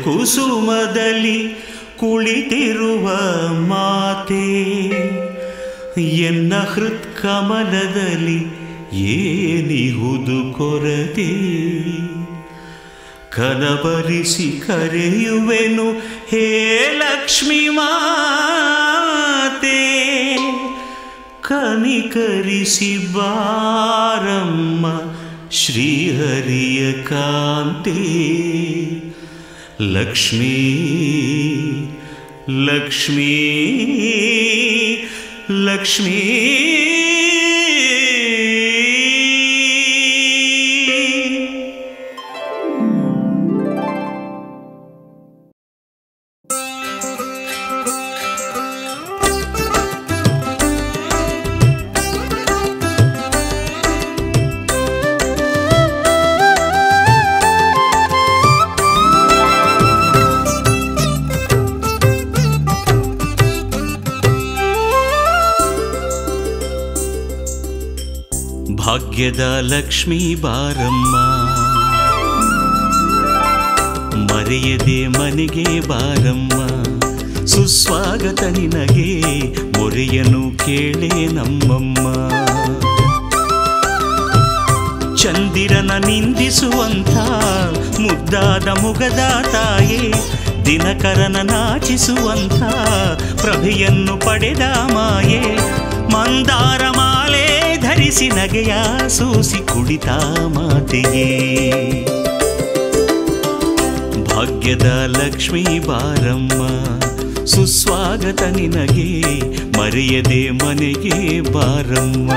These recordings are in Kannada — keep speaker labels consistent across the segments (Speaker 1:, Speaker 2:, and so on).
Speaker 1: ಕುಸುಮದಲ್ಲಿ ಕುಳಿತಿರುವ ಮಾತೆ ಎನ್ನ ಹೃತ್ಕಮಲದಲ್ಲಿ ಏನಿಹುದು ಕೊರತೆ ಕನಬರಿಸಿ ಕರೆಯುವೆನು ಹೇ ಲಕ್ಷ್ಮೀ ಮಾತೆ ಕನಿಕರಿಸಿ ಬಾರಮ್ಮ ಶ್ರೀಹರಿಯ ಕಾಂತೆ ಲಕ್ಷ್ಮೀ ಲಕ್ಷ್ಮೀ ಲಕ್ಷ್ಮೀ ಭಾಗ್ಯದ ಲಕ್ಷ್ಮೀ ಬಾರಮ್ಮ ಮರೆಯದೆ ಮನೆಗೆ ಬಾರಮ್ಮ ಸುಸ್ವಾಗತ ನಿನಗೆ ಮೊರೆಯನು ಕೇಳೆ ನಮ್ಮಮ್ಮ ಚಂದಿರನ ನಿಂದಿಸುವಂಥ ಮುದ್ದಾದ ಮುಗದ ತಾಯೇ ದಿನಕರನ ನಾಚಿಸುವಂಥ ಪ್ರಭೆಯನ್ನು ಪಡೆದ ಮಾಯೆ ಮಂದಾರ ಮಾಲೆ ಧರಿಸಿ ನಗೆಯ ಸೂಸಿ ಕುಳಿತ ಮಾತೆಯೇ ಭಾಗ್ಯದ ಲಕ್ಷ್ಮೀ ಬಾರಮ್ಮ ಸುಸ್ವಾಗತ ನಿನಗೆ ಮರೆಯದೆ ಮನೆಗೆ ಬಾರಮ್ಮ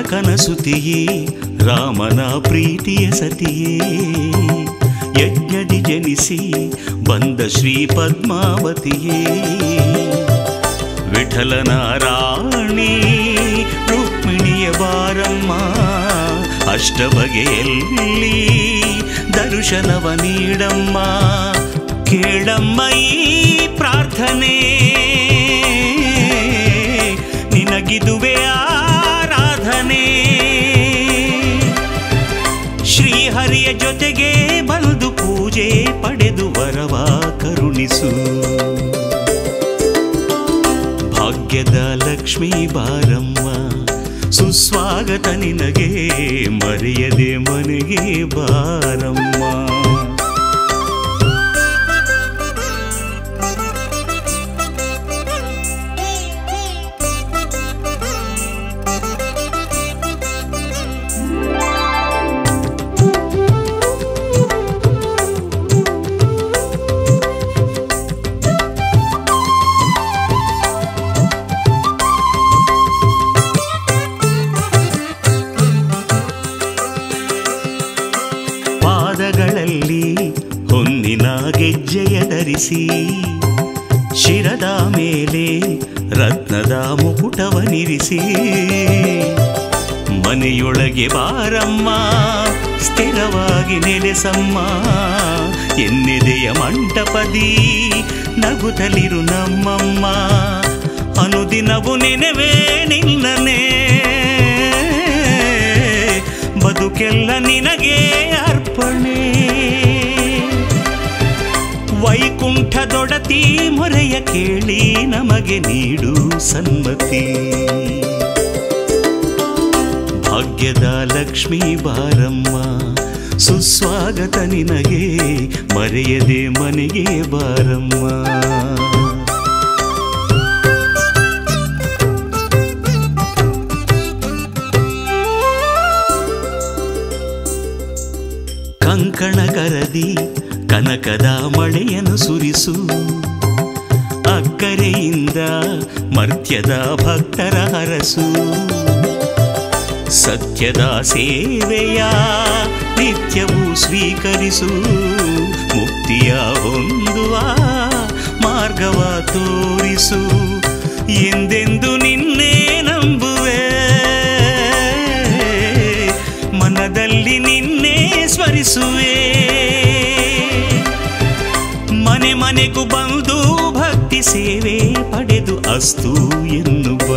Speaker 1: ಕನಸುತಿಯೇ ರಾಮನ ಪ್ರೀತಿಯ ಸತಿಯೇ ಯಜ್ಞದಿ ಜನಿಸಿ ಬಂದ ಶ್ರೀ ಪದ್ಮಾವತಿಯೇ ವಿಠಲನ ರಾಣಿ ರುಕ್ಮಿಣಿಯ ಬಾರಮ್ಮ ಅಷ್ಟಬಗೆಯಲ್ಲಿ ದರ್ಶನವ ನೀಡಮ್ಮ ಕೇಳಮ್ಮ ಈ ಪ್ರಾರ್ಥನೆ ನಿನಗಿದುವೆ ಶ್ರೀಹರಿಯ ಜೊತೆಗೆ ಬಂದು ಪೂಜೆ ಪಡೆದು ವರವ ಕರುಣಿಸು ಭಾಗ್ಯದ ಲಕ್ಷ್ಮೀ ಬಾರಮ್ಮ ಸುಸ್ವಾಗತ ನಿನಗೆ ಮರೆಯದೆ ಮನೆಗೆ ಬಾರಮ್ಮ ಹೊನ್ನಿನ ಗೆಜ್ಜೆಯ ಧರಿಸಿ ಶಿರದ ಮೇಲೆ ರತ್ನದ ಮುಕುಟವನಿರಿಸಿ ಮನೆಯೊಳಗೆ ಬಾರಮ್ಮ ಸ್ಥಿರವಾಗಿ ನೆಲೆಸಮ್ಮ ಎನ್ನೆದೆಯ ಮಂಟಪದಿ ನಗುತ್ತಲಿರು ನಮ್ಮಮ್ಮ ಅನುದಿನವು ನೆನೆವೇ ನಿನ್ನನೆ ಬದುಕೆಲ್ಲ ನಿನಗೆ ಅರ್ಪಣೆ ವೈಕುಂಠದೊಡತಿ ಮೊರೆಯ ಕೇಳಿ ನಮಗೆ ನೀಡು ಸನ್ಮತಿ ಭಾಗ್ಯದ ಲಕ್ಷ್ಮೀ ಬಾರಮ್ಮ ಸುಸ್ವಾಗತ ನಿನಗೆ ಮರೆಯದೆ ಮನೆಗೆ ಬಾರಮ್ಮ ಕಂಕಣಗರದಿ ಕನಕದ ಮಳೆಯನ್ನು ಸುರಿಸು ಅಕ್ಕರೆಯಿಂದ ಮರ್ತ್ಯದ ಭಕ್ತರ ಹರಸು ಸತ್ಯದ ಸೇವೆಯ ನಿತ್ಯವೂ ಸ್ವೀಕರಿಸು ಮುಕ್ತಿಯ ಹೊಂದುವ ಮಾರ್ಗವ ತೋರಿಸು, ಎಂದೆಂದು ನಿನ್ನೆ ನಂಬುವೆ, ಮನದಲ್ಲಿ ನಿನ್ನೆ ಸ್ಮರಿಸುವೆ. ಮನೆ ಮನೆಗೂ ಬಂದು ಭಕ್ತಿ ಸೇವೆ ಪಡೆದು ಅಸ್ತು ಎನ್ನುವ.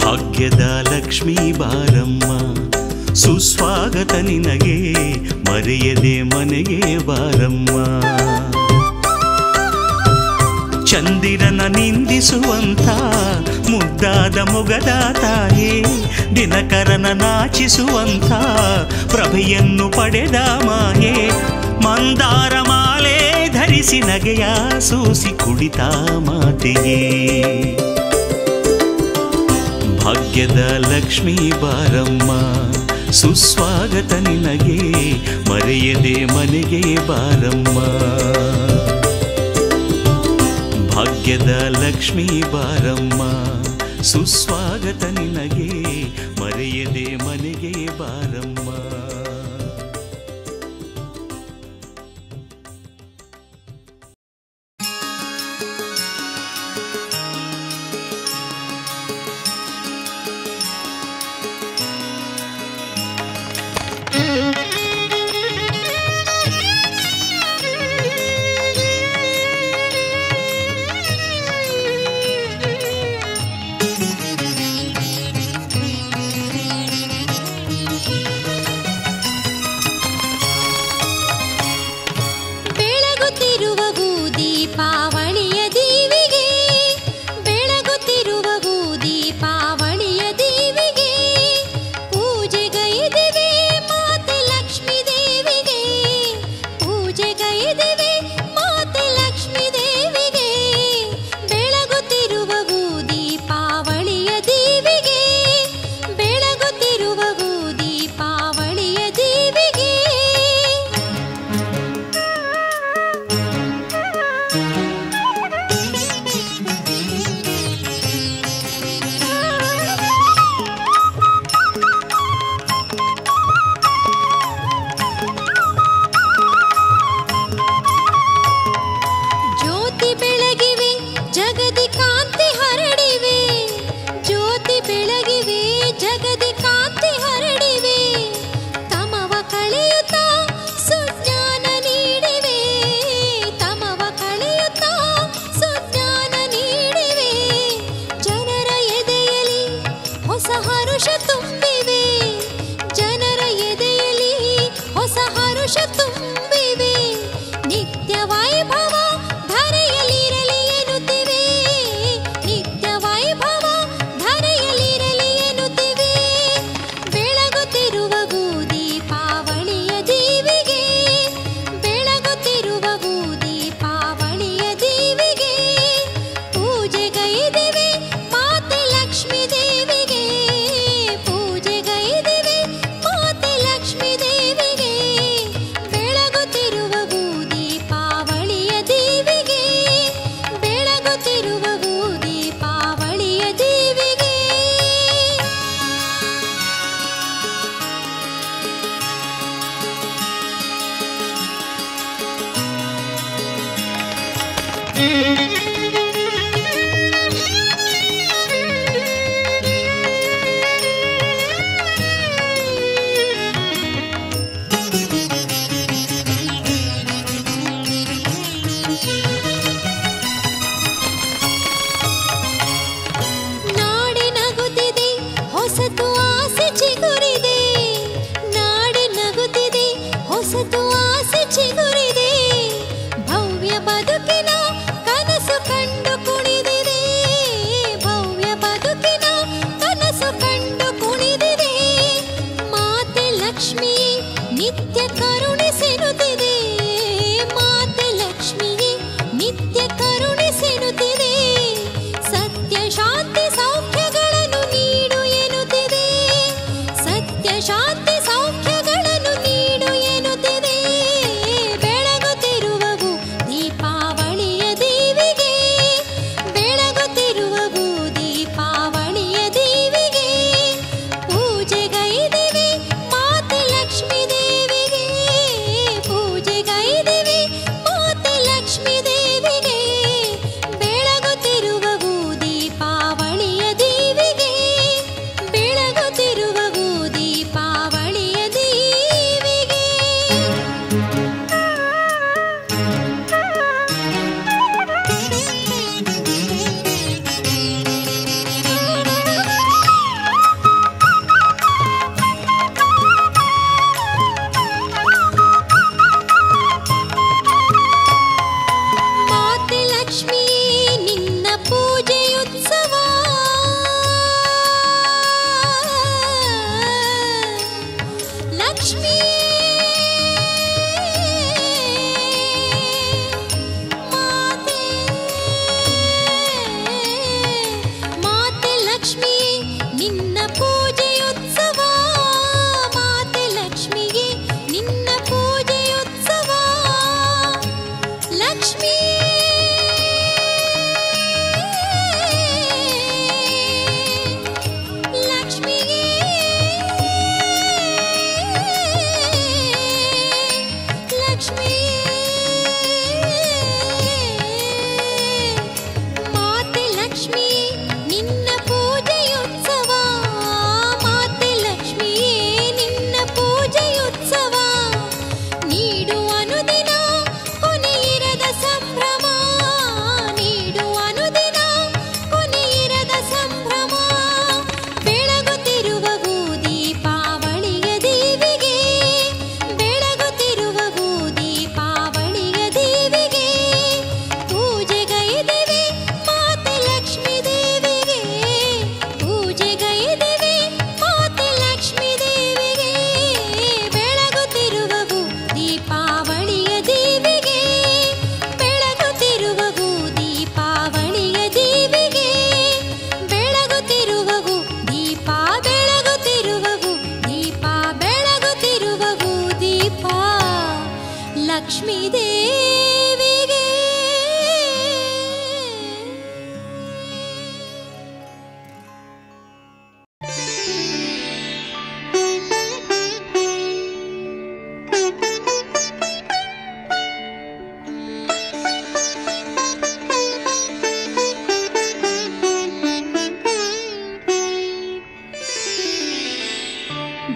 Speaker 1: ಭಾಗ್ಯದ ಲಕ್ಷ್ಮೀ ಬಾರಮ್ಮ, ಸುಸ್ವಾಗತ ನಿನಗೆ, ಮರೆಯದೆ ಮನೆಗೆ ಬಾರಮ್ಮ. ಚಂದಿರನ ನಿಂದಿಸುವಂಥ ಮುದ್ದಾದ ಮೊಗದ ತಾಯೇ, ದಿನಕರನ ನಾಚಿಸುವಂಥ ಪ್ರಭೆಯನ್ನು ಪಡೆದ ಮಾಯೆ, ಮಂದಾರ ಮಾಲೆ ಧರಿಸಿ ನಗೆಯ ಸೂಸಿ ಕುಡಿತ ಮಾತೆಯೇ. ಭಾಗ್ಯದ ಲಕ್ಷ್ಮೀ ಬಾರಮ್ಮ, ಸುಸ್ವಾಗತ ನಿನಗೆ, ಮರೆಯದೆ ಮನೆಗೆ ಬಾರಮ್ಮ. ಭಾಗ್ಯದ ಲಕ್ಷ್ಮೀ ಬಾರಮ್ಮ, ಸುಸ್ವಾಗತ ನಿನಗೆ, ಮರೆಯದೆ ಮನೆಗೆ ಬಾರಮ್ಮ.
Speaker 2: ಪೂಜೆಗೈದಿವೆ ಮಾತೆ ಲಕ್ಷ್ಮೀ ದೇವಿಗೆ.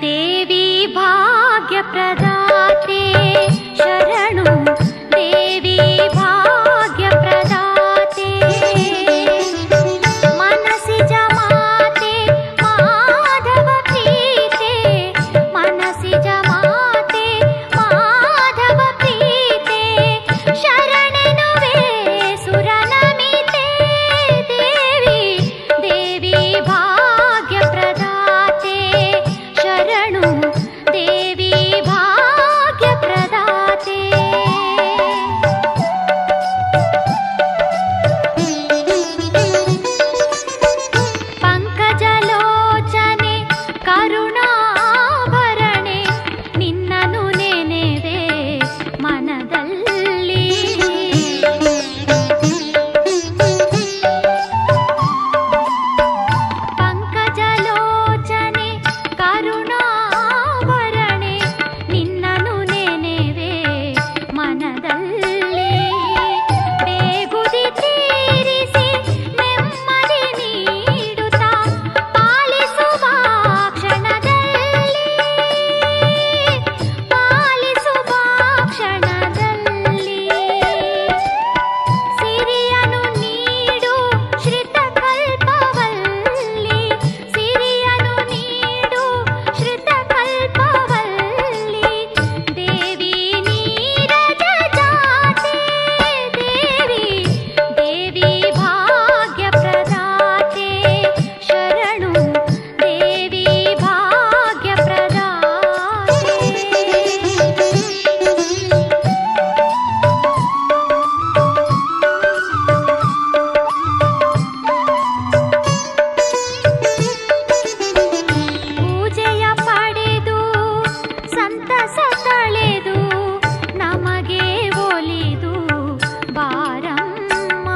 Speaker 2: देवी भाग्यप्रदाते शरणु देवी भाग्यप्रदाते मनसिज माते माधव प्रीते मनसिज माते माधव प्रीते शरणेनुवे सुरनमिते देवी देवी भाग्यप्रदाते शरणु देवी भाग्यप्रदाते पंकजलोचने करुणाभरणे निन्ननु नेनेवे मनदल्ली पंकजलोचने करुणाभरणे निन्ननु नेनेवे मनदल्ली ಬೇಗುದಿ ತೀರಿಸಿ ನೆಮ್ಮದಿ ನೀಡುತ್ತಾ ಪಾಲಿಸುವ ಕ್ಷಣದಲ್ಲಿ ಸಿರಿಯನು ನೀಡು ಶ್ರಿತಕಲ್ಪವಲ್ಲಿ ಸಿರಿಯನು ನೀಡು ಶ್ರಿತಕಲ್ಪವಲ್ಲಿ ದೇವಿ ನೀರಜ ಜಾತೆ ದೇವಿ ದೇವಿ ಭಾಗ್ಯಪ್ರದಾತೆ ಶರಣು ದೇವಿ ಭಾಗ್ಯಪ್ರದಾತೆ ಪೂಜೆಯ ಪಡೆದು ಸಂತಸ ತಳೆದು ನಮಗೆ ಒಲಿದು ಬಾರಮ್ಮ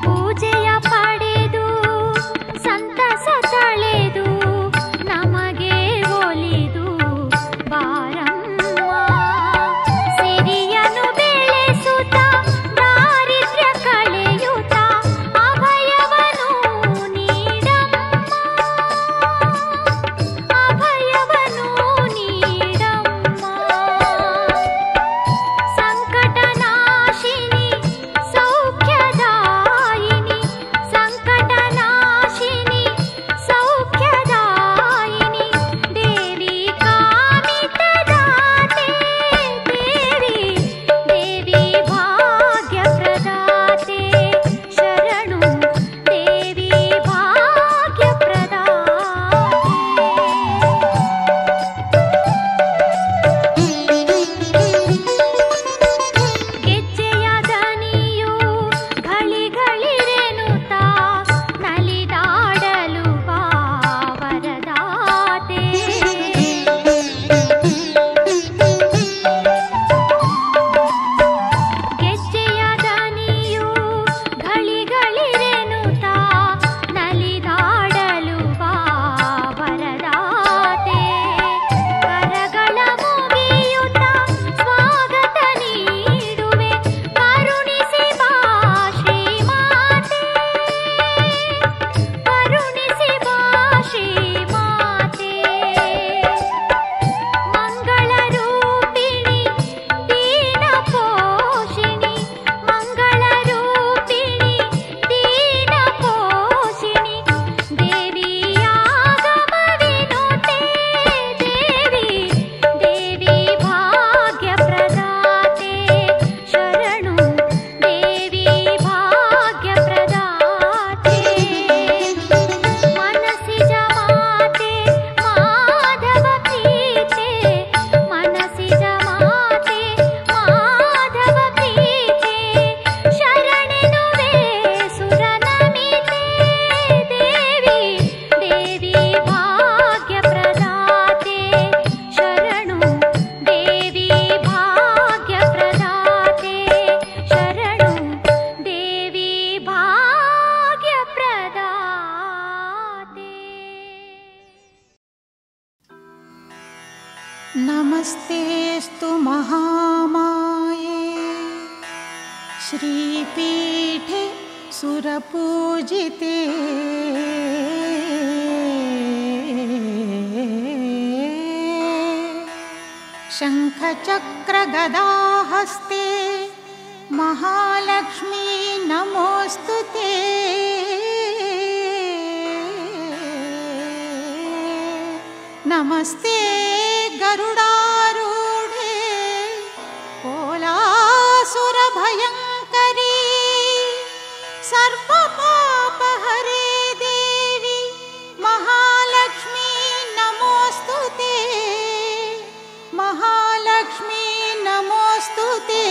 Speaker 2: ಪೂಜೆಯ ಪಡೆದು ಸಂತಸ ತಳೆದು ನಮಗೆ ಒಲಿದು ಬಾರಮ್ಮ ಸಿರಿಯನು ಬೆಳೆಸುತ್ತ ದಾರಿದ್ರ್ಯ ಕಳೆಯುತ್ತ ಅಭಯವನು ನೀಡಮ್ಮ ಅಭಯವನು ನೀಡಮ್ಮ ಸಂಕಟನಾಶಿನಿ ಸೌಖ್ಯದಾಯಿನಿ ಸಂಕಟನಾಶಿನಿ ಸೌಖ್ಯದಾಯಿನಿ ದೇವಿ ಕಾಮಿತದಾತೆ ದೇವಿ ದೇವಿ ಭಾಗ್ಯಪ್ರದಾತೆ ಶರಣು ದೇವಿ ಭಾಗ್ಯಪ್ರದಾತೆ ಗೆಜ್ಜೆಯ ದನಿಯು ಘಳಿಗಳಿರೆನುತ್ತಾ ನಲಿದಾಡಲು ಬಾ ವರದಾತೆ ಗೆಜ್ಜೆಯ ದನಿಯು ಘಳಿಗಳಿರೆನುತ್ತಾ ನಲಿದಾಡಲು ಬಾ ವರದಾತೆ ಕರಗಳ ಮುಗಿಯುತ್ತ ಸ್ವಾಗತ ನೀಡುವೆ ಕರುಣಿಸಿ ಬಾ ಶ್ರೀಮಾತೆ ಕರುಣಿಸಿ ಬಾ ಶ್ರೀಮಾತೆ ಮಂಗಳ ರೂಪಿಣಿ ದೀನ ಪೋಷಿಣಿ ಮಂಗಳ ರೂಪಿಣಿ ದೀನ ಪೋಷಿಣಿ ದೇವಿ ಆಗಮವಿನುತೆ ದೇವಿ ದೇವಿ ಭಾಗ್ಯಪ್ರದಾತೆ ಶರಣು ದೇವಿ ಭಾಗ್ಯಪ್ರದಾತೆ ಮನಸಿಜ ಮಾತೆ ಮಾಧವ ಪ್ರೀತೆ ಮನಸಿಜ ಮಾತೆ ಮಾಧವ ಪ್ರೀತೆ ಶರಣೆನುವೆ ಸುರನಮಿತೆ ದೇವಿ ದೇವಿ ಭಾಗ್ಯಪ್ರದಾತೆ ಶರಣು ದೇವಿ ಭಾಗ್ಯಪ್ರದಾತೆ ಶರಣು ದೇವಿ ಭಾಗ್ಯಪ್ರದಾತೆ
Speaker 3: नमस्तेऽस्तु महामाये श्रीपीठे ಸುರಪೂಜಿತೆ ಶಂಖಚಕ್ರಗದಾಹಸ್ತೆ ಮಹಾಲಕ್ಷ್ಮೀ ನಮೋಸ್ತುತೆ ನಮಸ್ತೆ ಗರುಡಾರೂಢೆ ಕೋಲಾಸುರಭಯಂಕರಿ ಸರ್ವಪಾಪಹರೇ ದೇವಿ ಮಹಾಲಕ್ಷ್ಮೀ ನಮೋಸ್ತುತೆ ಮಹಾಲಕ್ಷ್ಮೀ ನಮೋಸ್ತುತೆ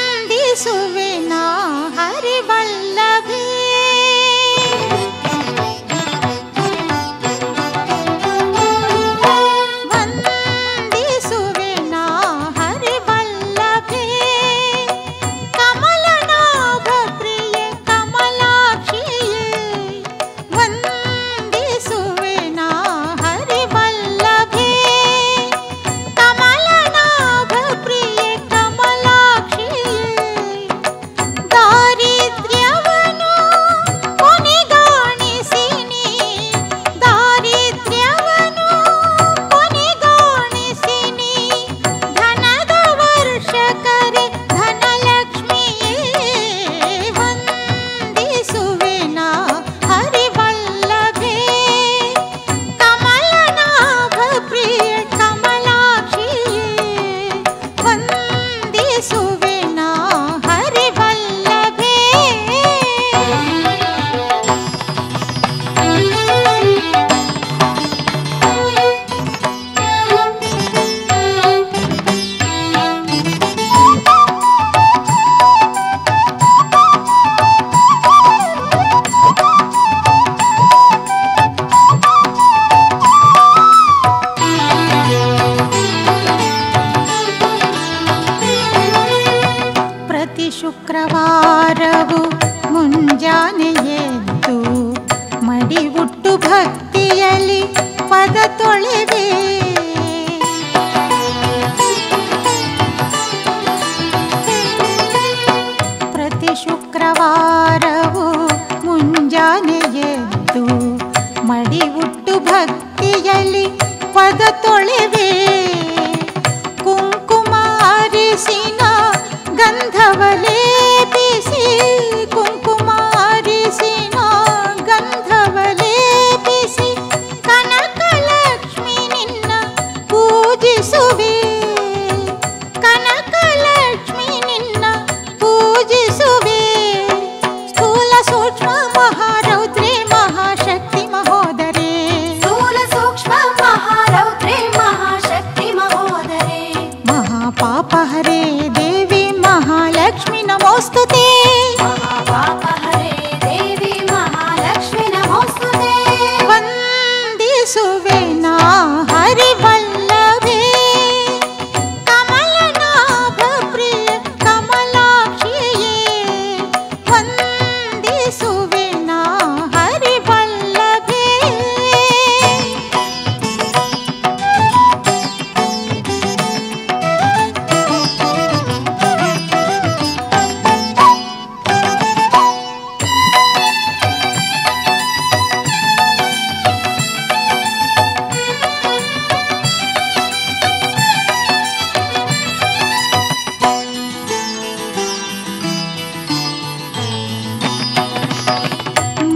Speaker 3: ವಂದಿಸುವೆನಾ ಹರಿವಲ್ಲಭೆ ವಂದಿಸುವೆನಾ ಹರಿವಲ್ಲಭೆ ಕಮಲನಾಭ ಪ್ರಿಯೆ ಕಮಲಾಕ್ಷಿಯೇ ವಂದಿಸುವೆನಾ ಹರಿವಲ್ಲಭೆ ಕಮಲನಾಭ ಪ್ರಿಯೆ ಕಮಲಾಕ್ಷಿಯೇ ದಾರಿದ್ರ್ಯವನ್ನು ಕೊನೆಗಾಣಿಸಿನಿ ದಾರಿದ್ರ್ಯವನ್ನು ಕೊನೆಗಾಣಿಸಿನಿ ಧನದ ವರ್ಷಕರೆ ಧನಲಕ್ಷ್ಮಿಯೇ ವಂದಿಸುವೆನಾ ಹರಿವಲ್ಲಭೆ ಕಮಲನಾಭ ಪ್ರಿಯ ಕಮಲಾಕ್ಷಿಯೇ ವಂದಿಸುವೆನಾ ಹರಿವಲ್ಲಭೆ ಪ್ರತಿ ಶುಕ್ರವಾರವು ಮುಂಜಾನೆ ಎದ್ದು ಮಡಿವುಟ್ಟು ಭಕ್ತಿಯಲ್ಲಿ ಪದ ತೊಳೆವೆ ಪ್ರತಿ ಶುಕ್ರವಾರವು ಮುಂಜಾನೆ ಎದ್ದು ಮಡಿವುಟ್ಟು ಭಕ್ತಿಯಲ್ಲಿ ಪದ ತೊಳೆವೆ ಕುಂಕುಮ ಅರಿಸಿನ ಗಂಧವಲೇಪಿಸಿ ಕುಂಕುಮ ಅರಿಸಿನ ಗಂಧವಲೇಪಿಸಿ ಕನಕಲಕ್ಷ್ಮಿ ನಿನ್ನ ಪೂಜಿಸುವೆ ಕನಕಲಕ್ಷ್ಮಿ ನಿನ್ನ ಪೂಜಿಸುವೆ ಸ್ಥೂಲ ಸೂಕ್ಷ್ಮ ಮಹಾರೌದ್ರೇ ಮಹಾಶಕ್ತಿ ಮಹೋದರೇ
Speaker 4: ಸ್ಥೂಲ ಸೂಕ್ಷ್ಮ ಮಹಾರೌದ್ರೇ ಮಹಾಶಕ್ತಿ ಮಹೋದರೇ
Speaker 3: ಮಹಾಪಾಪಹರೇ ದೇವಿ ಮಹಾಲಕ್ಷ್ಮಿ ನಮೋಸ್ತುತೆ
Speaker 4: ಮಹಾಪಾಪಹರೇ ದೇವಿ ಮಹಾಲಕ್ಷ್ಮಿ ನಮೋಸ್ತುತೆ
Speaker 3: ವಂದಿಸುವೆನಾ ಹರಿವಲ್ಲಭೆ ಕಮಲನಾಭ ಪ್ರಿಯ ಕಮಲಾಕ್ಷಿಯೇ ವಂದಿಸುವೆನಾ ಹರಿವಲ್ಲಭೆ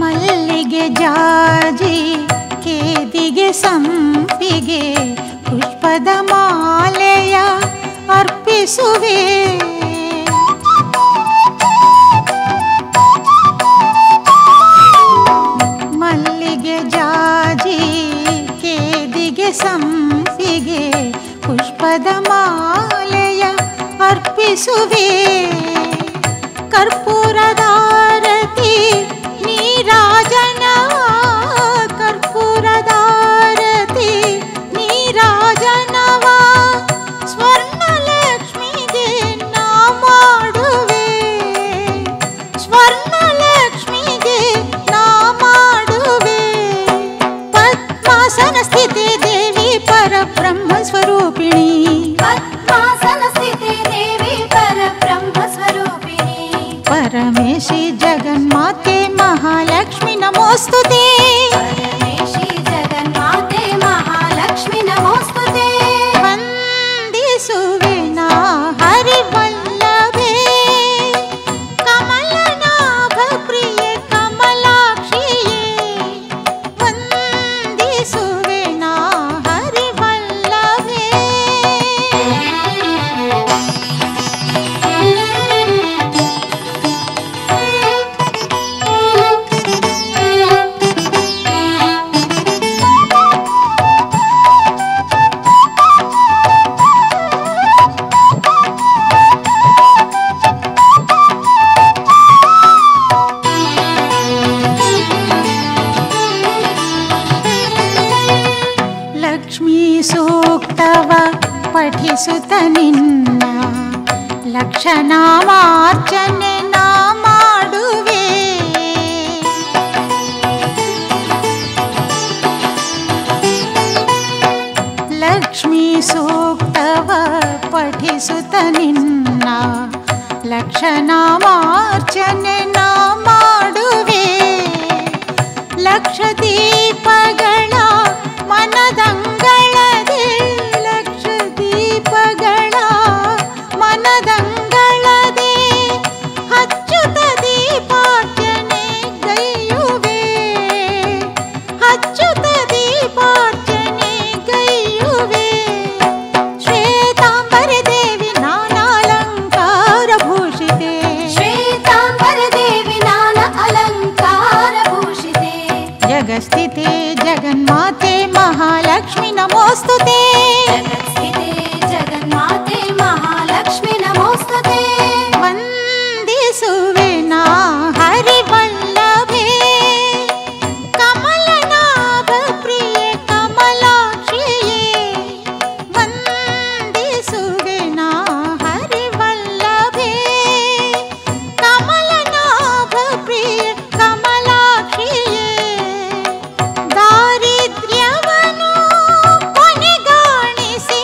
Speaker 3: ಮಲ್ಲಿಗೆ ಜಾಜಿ ಕೇದಿಗೆ ಸಂಪಿಗೆ ಪುಷ್ಪದ ಮಾಲೆಯ ಅರ್ಪಿಸುವೆ ಮಲ್ಲಿಗೆ ಜಾಜಿ ಪಠಿಸುತ್ತ ನಿನ್ನ ಲಕ್ಷನಾಮಾರ್ಚನೆ ನಾ ಮಾಡುವೆ. ಲಕ್ಷ್ಮೀ ಸೂಕ್ತವ ಪಠಿಸುತ್ತ ನಿನ್ನ ಲಕ್ಷನಾಮಾರ್ಚನೆ ನಾ ಮಾಡುವೆ. ಲಕ್ಷ ದೀಪಗಳ ಮನದಂಗಳದೆ, ಲಕ್ಷ ದೀಪಗಳ ಮನದಂಗಳದೆ ಹಚ್ಚುತ್ತ ದೀಪಾರ್ಚನೆ ಗೈಯುವೆ. ಹಚ್ಚುತ್ತ ದೀಪಾರ್ಚನೆ ಗೈಯುವೆ. ಶ್ವೇತಾಂಬರ ದೇವಿ ನಾನಾಲಂಕಾರ ಭೂಷಿತೆ.
Speaker 4: ಶ್ವೇತಾಂಬರ ದೇವಿ ನಾನಾ ಅಲಂಕಾರ ಭೂಷಿತೆ.
Speaker 3: ಜಗಸ್ಥಿತೆ ಜಗನ್ಮಾತೆ ಮಹಾಲಕ್ಷ್ಮಿ ನಮೋಸ್ತುತೆ.
Speaker 4: ಜಗತ್ಸ್ಥಿತೆ ಜಗನ್ಮಾತೆ ಮಹಾಲಕ್ಷ್ಮಿ ನಮೋಸ್ತುತೆ.
Speaker 3: ವಂದಿಸುವೆ ನಾ ಹರಿವಲ್ಲಭೆ, ಕಮಲನಾಭ ಪ್ರಿಯೆ ಕಮಲಾಕ್ಷಿಯೇ. ವಂದಿಸುವೆ ನಾ ಹರಿವಲ್ಲಭೆ, ಕಮಲನಾಭ ಪ್ರಿಯೆ ಕಮಲಾಕ್ಷಿಯೇ. ದಾರಿದ್ರ್ಯವನ್ನು ಕೊನೆಗಾಣಿಸಿ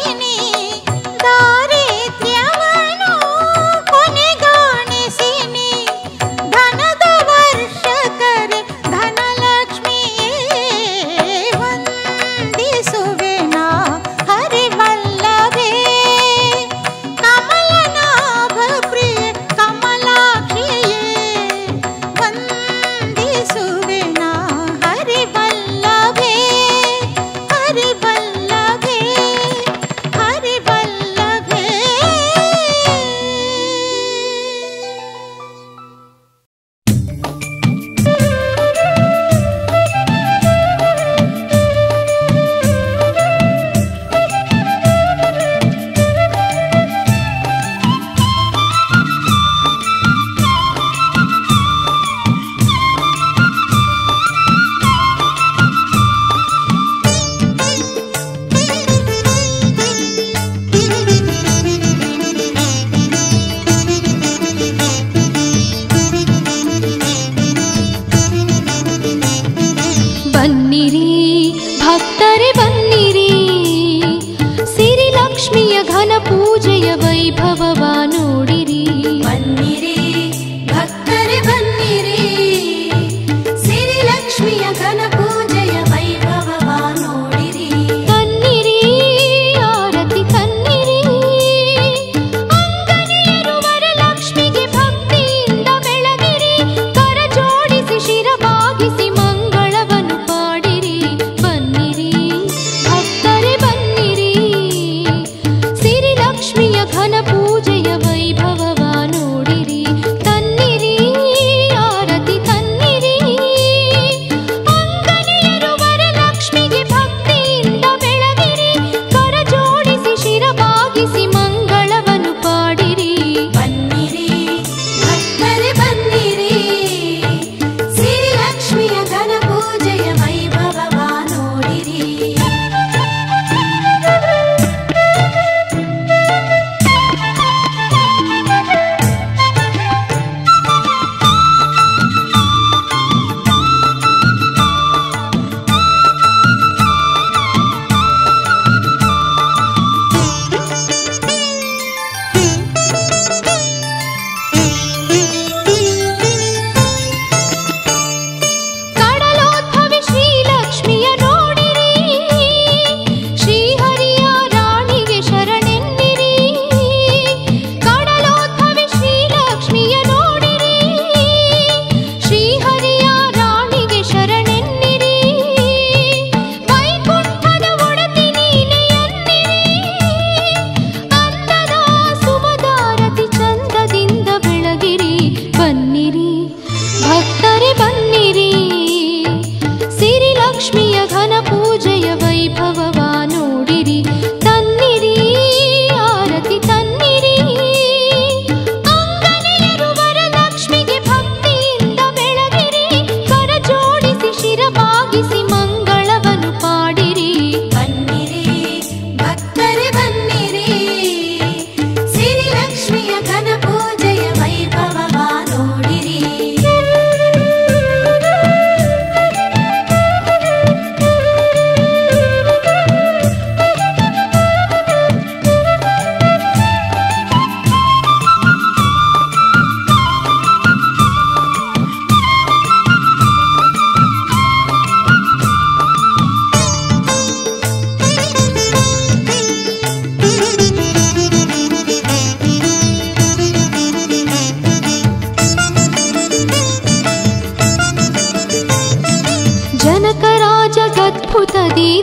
Speaker 5: ಜನಕರಾಜಗದ್ಭುತದಿ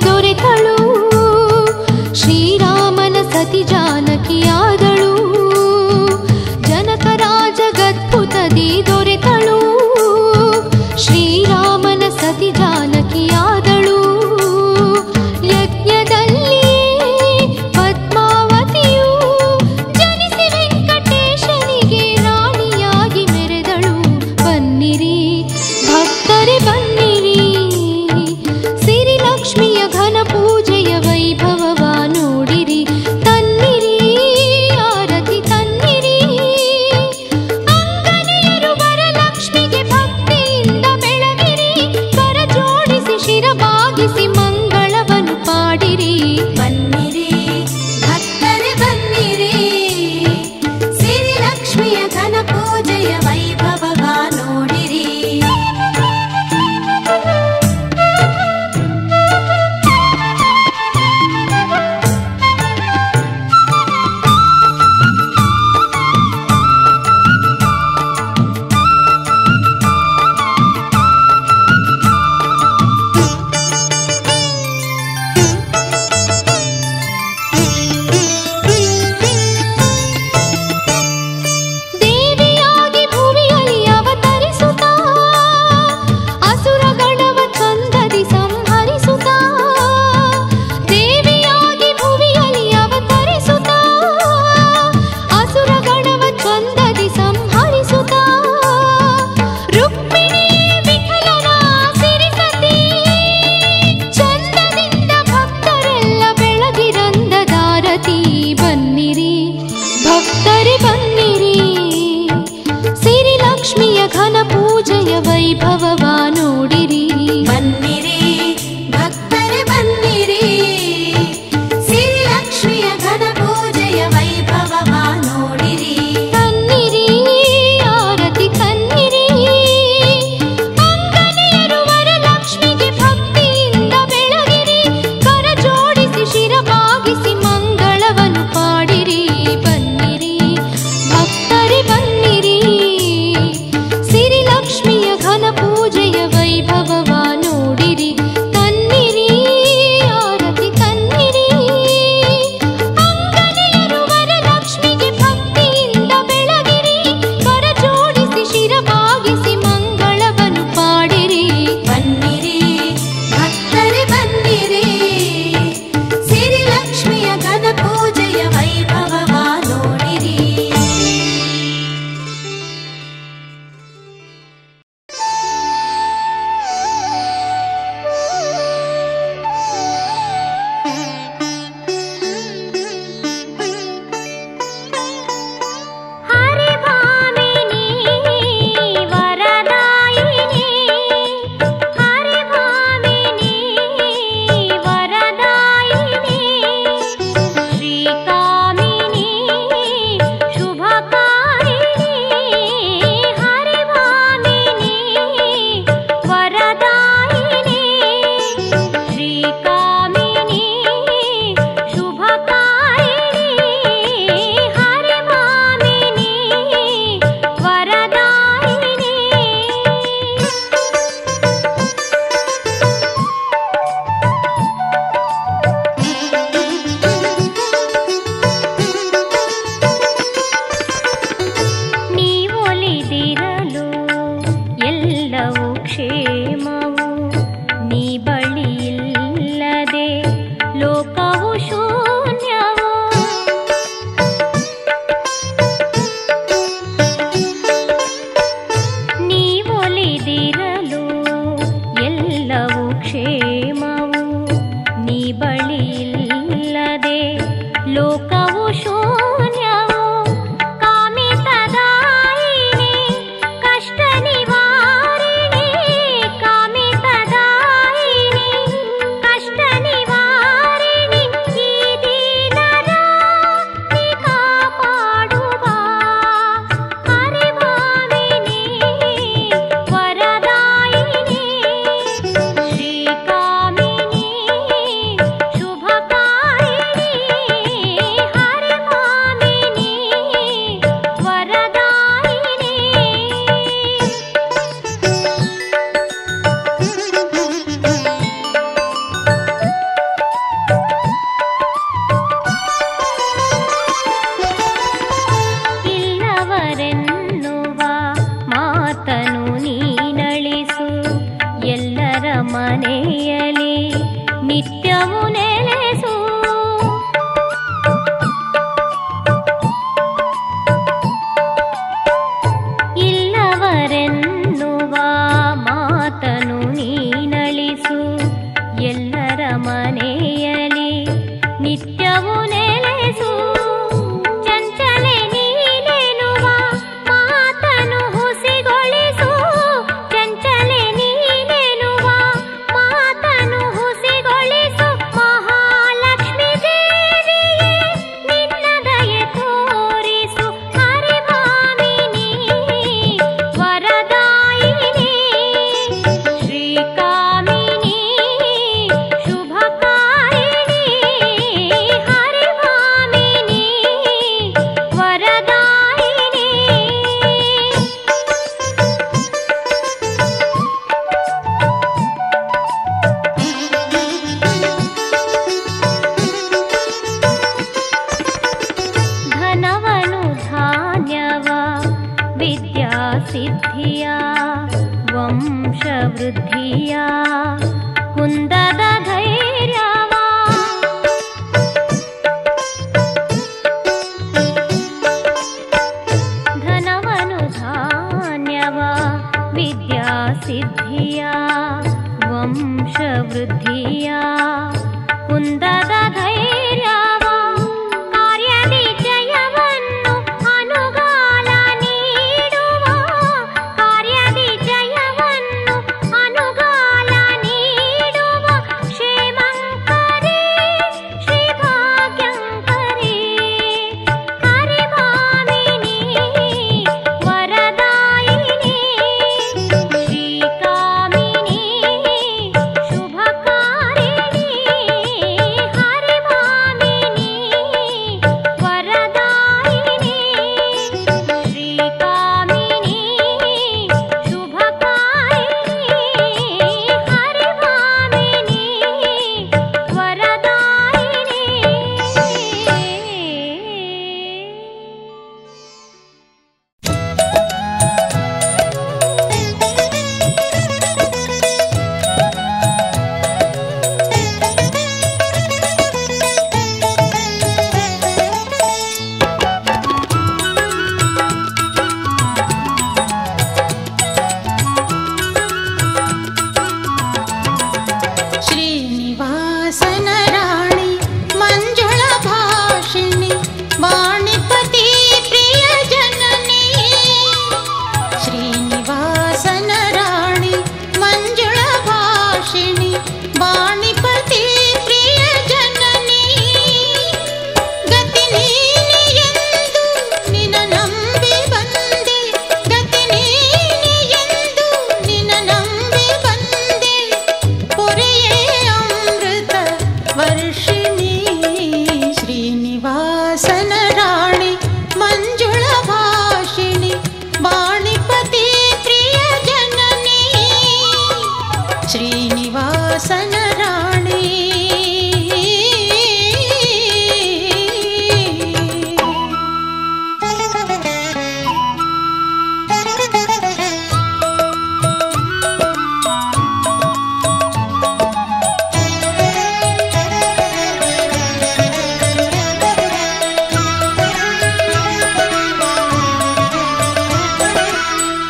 Speaker 5: ದೊರೆತಳು ಶ್ರೀರಾಮನ ಸತಿ ಜಾನಕಿಯಾದಳು ಜನಕರಾಜಗದ್ಭುತದಿ ದೊರೆತಳು ಶ್ರೀರಾಮನ ಸತಿ ಜಾನಕಿಯಾದಳು ಯಜ್ಞದಲ್ಲಿ ಪದ್ಮಾವತಿಯು ಜನಿಸಿ ವೆಂಕಟೇಶನಿಗೆ ರಾಣಿಯಾಗಿ ಮೆರೆದಳು ಬನ್ನಿರಿ ಭಕ್ತರೆ ಬನ್ನಿರಿ ಸಿರಿಲಕ್ಷ್ಮಿಯ ಘನ ಪೂಜೆಯ ವೈಭವವ ನೋಡಿರಿ ತನ್ನಿರಿ
Speaker 2: ಮನೆಯಲಿ ನಿತ್ಯವೂ ನೆಲೆಸು. ಇಲ್ಲವರೆನ್ನುವ ಮಾತನು ನೀನಳಿಸು. ಎಲ್ಲರ ಮನೆಯಲಿ ನಿತ್ಯವೂ ನೆಲೆಸು. ಚಂಚಲೆ ನೀನೆನುವ ಮಾತನು ಹುಸಿಗೊಳಿಸು. ಚಂಚಲೆ ನೀನೆನುವ ಮಾತನು ಹುಸಿಗೊಳಿಸು. ಮಹಾಲಕ್ಷ್ಮೀ ದೇವಿಯೇ ನಿನ್ನ ದಯೆ ತೋರಿಸು. ಹರಿಭಾಮಿನಿ ವರದಾಯಿನಿ ಶ್ರೀಕಾಮಿನಿ ಶುಭಕಾರಿಣಿ. ಹರಿಭಾಮಿನಿ ವರದಾಯಿನಿ. ಧನವನು ಧಾನ್ಯವ ವಿದ್ಯಾಸಿದ್ಧಿಯ ವಂಶವೃದ್ಧಿಯ ಕುಂದದ ಧೈರ್ಯವ. ಧನವನು ಧಾನ್ಯವ ವಿದ್ಯಾಸಿದ್ಧಿಯ ವಂಶವೃದ್ಧಿಯ ಕುಂದದ ಧೈರ್ಯವ. ಕಾರ್ಯದಿ ಜಯವನ್ನು ಅನುಗಾಲ ನೀಡುವ. ಕಾರ್ಯದಿ ಜಯವನ್ನು ಅನುಗಾಲ ನೀಡುವ. ಕ್ಷೇಮಂಕರಿ ಶ್ರೀಭಾಗ್ಯಂಕರಿ ಹರಿಭಾಮಿನಿ ವರದಾಯಿನಿ ಶ್ರೀಕಾಮಿನಿ ಶುಭಕಾರಿಣಿ. ಹರಿಭಾಮಿನಿ ವರದಾಯಿನಿ ಶ್ರೀಕಾಮಿನಿ ಶುಭಕಾರಿಣಿ. ಹರಿಭಾಮಿನಿ ವರದಾಯಿನಿ.
Speaker 3: ಶ್ರೀನಿವಾಸನ ರಾಣಿ ಮಂಜುಳ ಭಾಷಿಣಿ ವಾಣಿಪತಿ ಪ್ರಿಯ ಜನನಿ. ಶ್ರೀನಿವಾಸನ ರಾಣಿ ಮಂಜುಳ ಭಾಷಿಣಿ ವಾಣಿಪತಿ ಪ್ರಿಯ ಜನನಿ. ಗತಿ ನೀನೆ ಎಂದು ನಿನ್ನ ನಂಬಿ ಬಂದೆ. ಗತಿ ನೀನೆ ಎಂದು ನಿನ್ನ ನಂಬಿ ಬಂದೆ. ಪೊರೆಯೇ ಅಮೃತ ವರ್ಷಿಣಿ. ಶ್ರೀನಿವಾಸನ ರಾಣಿ ಮಂಜುಳ ಭಾಷಿಣಿ ವಾಣಿಪತಿ ಪ್ರಿಯ ಜನನಿ. ಶ್ರೀನಿವಾಸನ ರಾಣಿ.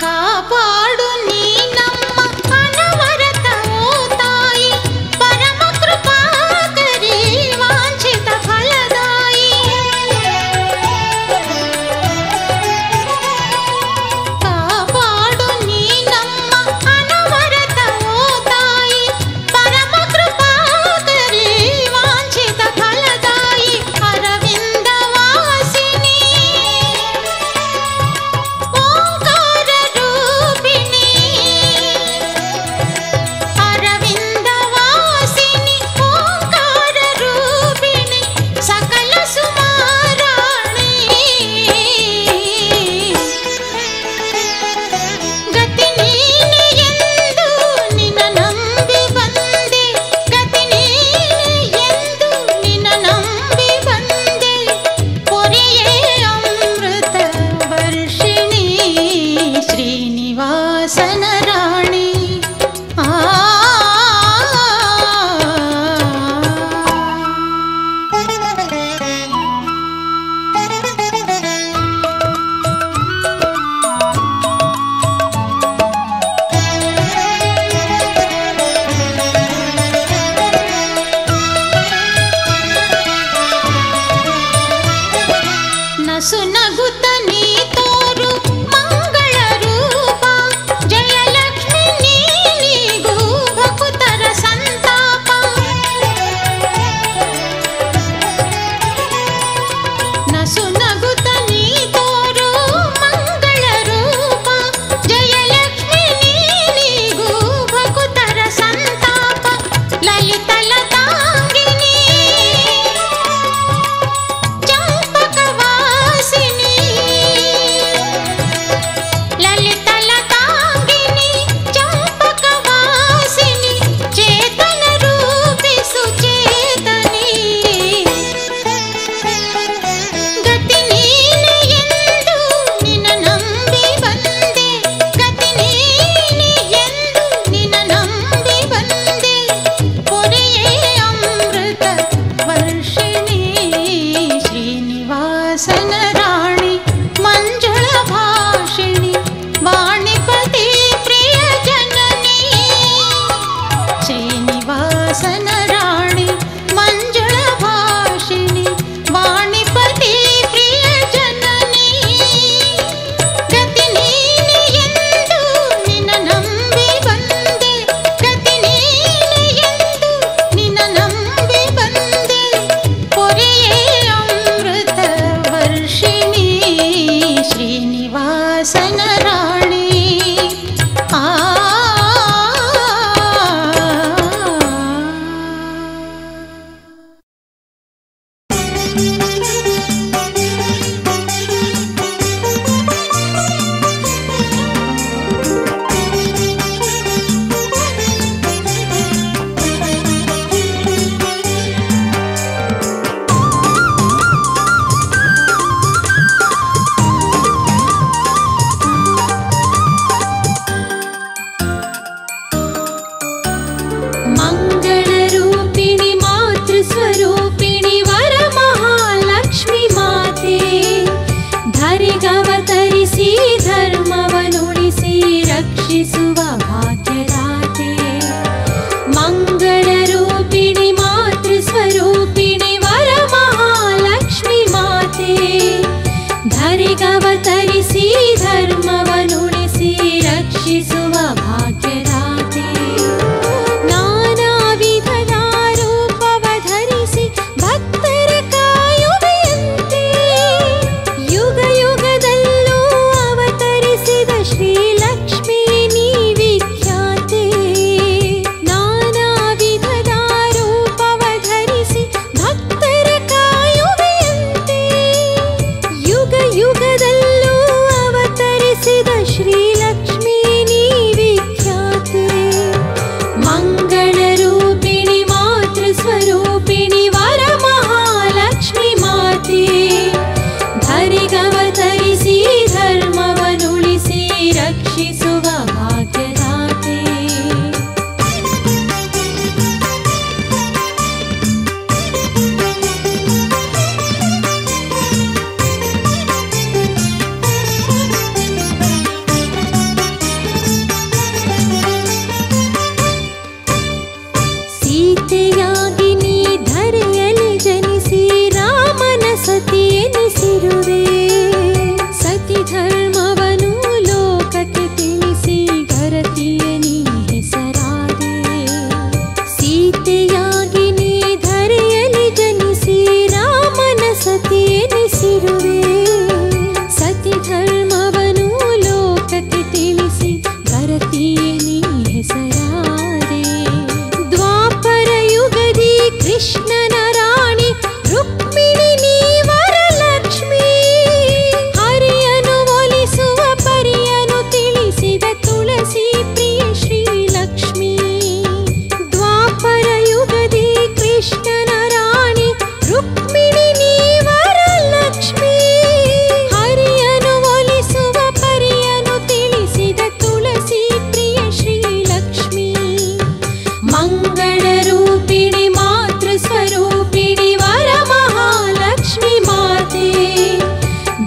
Speaker 3: ಕಾಪಾಡು ನೀ ನಮ್ಮ ಅನವರತ ಓ ತಾಯಿ ಪರಮ ಕೃಪಾ ಹಾಸನ ರಾಣಿ ಮಂಜುಳ ಭಾಷಿಣಿ ವಾಣಿಪತಿ ಪ್ರಿಯ ಜನನಿ ಗತಿ ನೀನೆ ಎಂದು ನಿನ್ನ ನಂಬಿ ಬಂದೆ ಗತಿ ನೀನೆ ಎಂದು ನಿನ್ನ ನಂಬಿ ಬಂದೆ ಪೊರೆಯೇ ಅಮೃತ ವರ್ಷಿಣಿ ಶ್ರೀನಿವಾಸನ ರಾಣಿ ಆ
Speaker 5: ಮಂಗಳರೂಪಿಣಿ ಮಾತೃಸ್ವರೂಪಿಣಿ ವರಮಹಾಲಕ್ಷ್ಮಿ ಮಾತೆ ಧರಿಗವತರಿಸಿ ಧರ್ಮವನುಳಿಸಿ ರಕ್ಷಿಸುವ ಭಾಗ್ಯದಾತೆ ಮಂಗಳರೂಪಿಣಿ ಮಾತೃಸ್ವರೂಪಿಣಿ ವರಮಹಾಲಕ್ಷ್ಮಿ ಮಾತೆ ಧರಿಗವತರಿಸಿ ಧರ್ಮವನುಳಿಸಿ ರಕ್ಷಿಸುವ ಭಾಗ್ಯದಾತೆ ನಾನಾ ವಿಧದ ರೂಪವ ಧರಿಸಿ ಭಕ್ತರ ಕಾಯುವೆಯಂತೆ ಯುಗ ಯುಗದಲ್ಲೂ ಅವತರಿಸಿದ ಶ್ರೀಲಕ್ಷ್ಮೀ ನೀ ವಿಖ್ಯಾತೆ ನಾನಾ ವಿಧದ ರೂಪವ ಧರಿಸಿ ಭಕ್ತರ ಕಾಯುವೆಯಂತೆ ಯುಗ ಯುಗದಲ್ಲೂ ಅವತರಿಸಿದ ಶ್ರೀಲಕ್ಷ್ಮೀ ನೀ ವಿಖ್ಯಾತೆ ಮಂಗಳರೂಪಿಣಿ ಮಾತೃಸ್ವರೂಪಿಣಿ ವರಮಹಾಲಕ್ಷ್ಮಿ ಮಾತೆ ಧರಿಗವತರಿಸಿ ಧರ್ಮವನುಳಿಸಿ ರಕ್ಷಿಸುವ ಭಾಗ್ಯದಾತೆ ಸೀತೆಯಾಗಿ ನೀ ಧರೆಯಲಿ ಜನಿಸಿ ರಾಮನ ಸತಿ ಎನಿಸಿರುವೆ ಸತಿ ಧರ್ಮವನು ಲೋಕಕ್ಕೆ ತಿಳಿಸಿ ಗರತಿಯ ನೀ ಹೆಸರಾದೆ ಸೀತೆಯಾಗಿ ನೀ ಧರೆಯಲಿ ಜನಿಸಿ ರಾಮನ ಸತಿ ಎನಿಸಿರುವೆ ಸತಿ ಧರ್ಮವನು ಲೋಕಕ್ಕೆ ತಿಳಿಸಿ ಗರತಿಯ ನೀ ಹೆಸರಾದೆ ದ್ವಾಪರ ಯುಗದಿ ಕೃಷ್ಣನ ರಾಣಿ ರುಕ್ಮಿಣಿ ನೀ ವರಲಕ್ಷ್ಮಿ ಹರಿಯನು ಒಲಿಸುವ ಪರಿಯನು ತಿಳಿಸಿದ ತುಳಸಿ ಪ್ರಿಯ ಶ್ರೀಲಕ್ಷ್ಮಿ ದ್ವಾಪರ ಯುಗದಿ ಕೃಷ್ಣನ ರಾಣಿ ರುಕ್ಮಿಣಿ ನೀ ವರಲಕ್ಷ್ಮಿ ಹರಿಯನು ಒಲಿಸುವ ಪರಿಯನು ತಿಳಿಸಿದ ತುಳಸಿ ಪ್ರಿಯ ಶ್ರೀಲಕ್ಷ್ಮಿ ಮಂಗಳರೂಪಿಣಿ ಮಾತೃಸ್ವರೂಪಿಣಿ ವರಮಹಾಲಕ್ಷ್ಮಿ ಮಾತೆ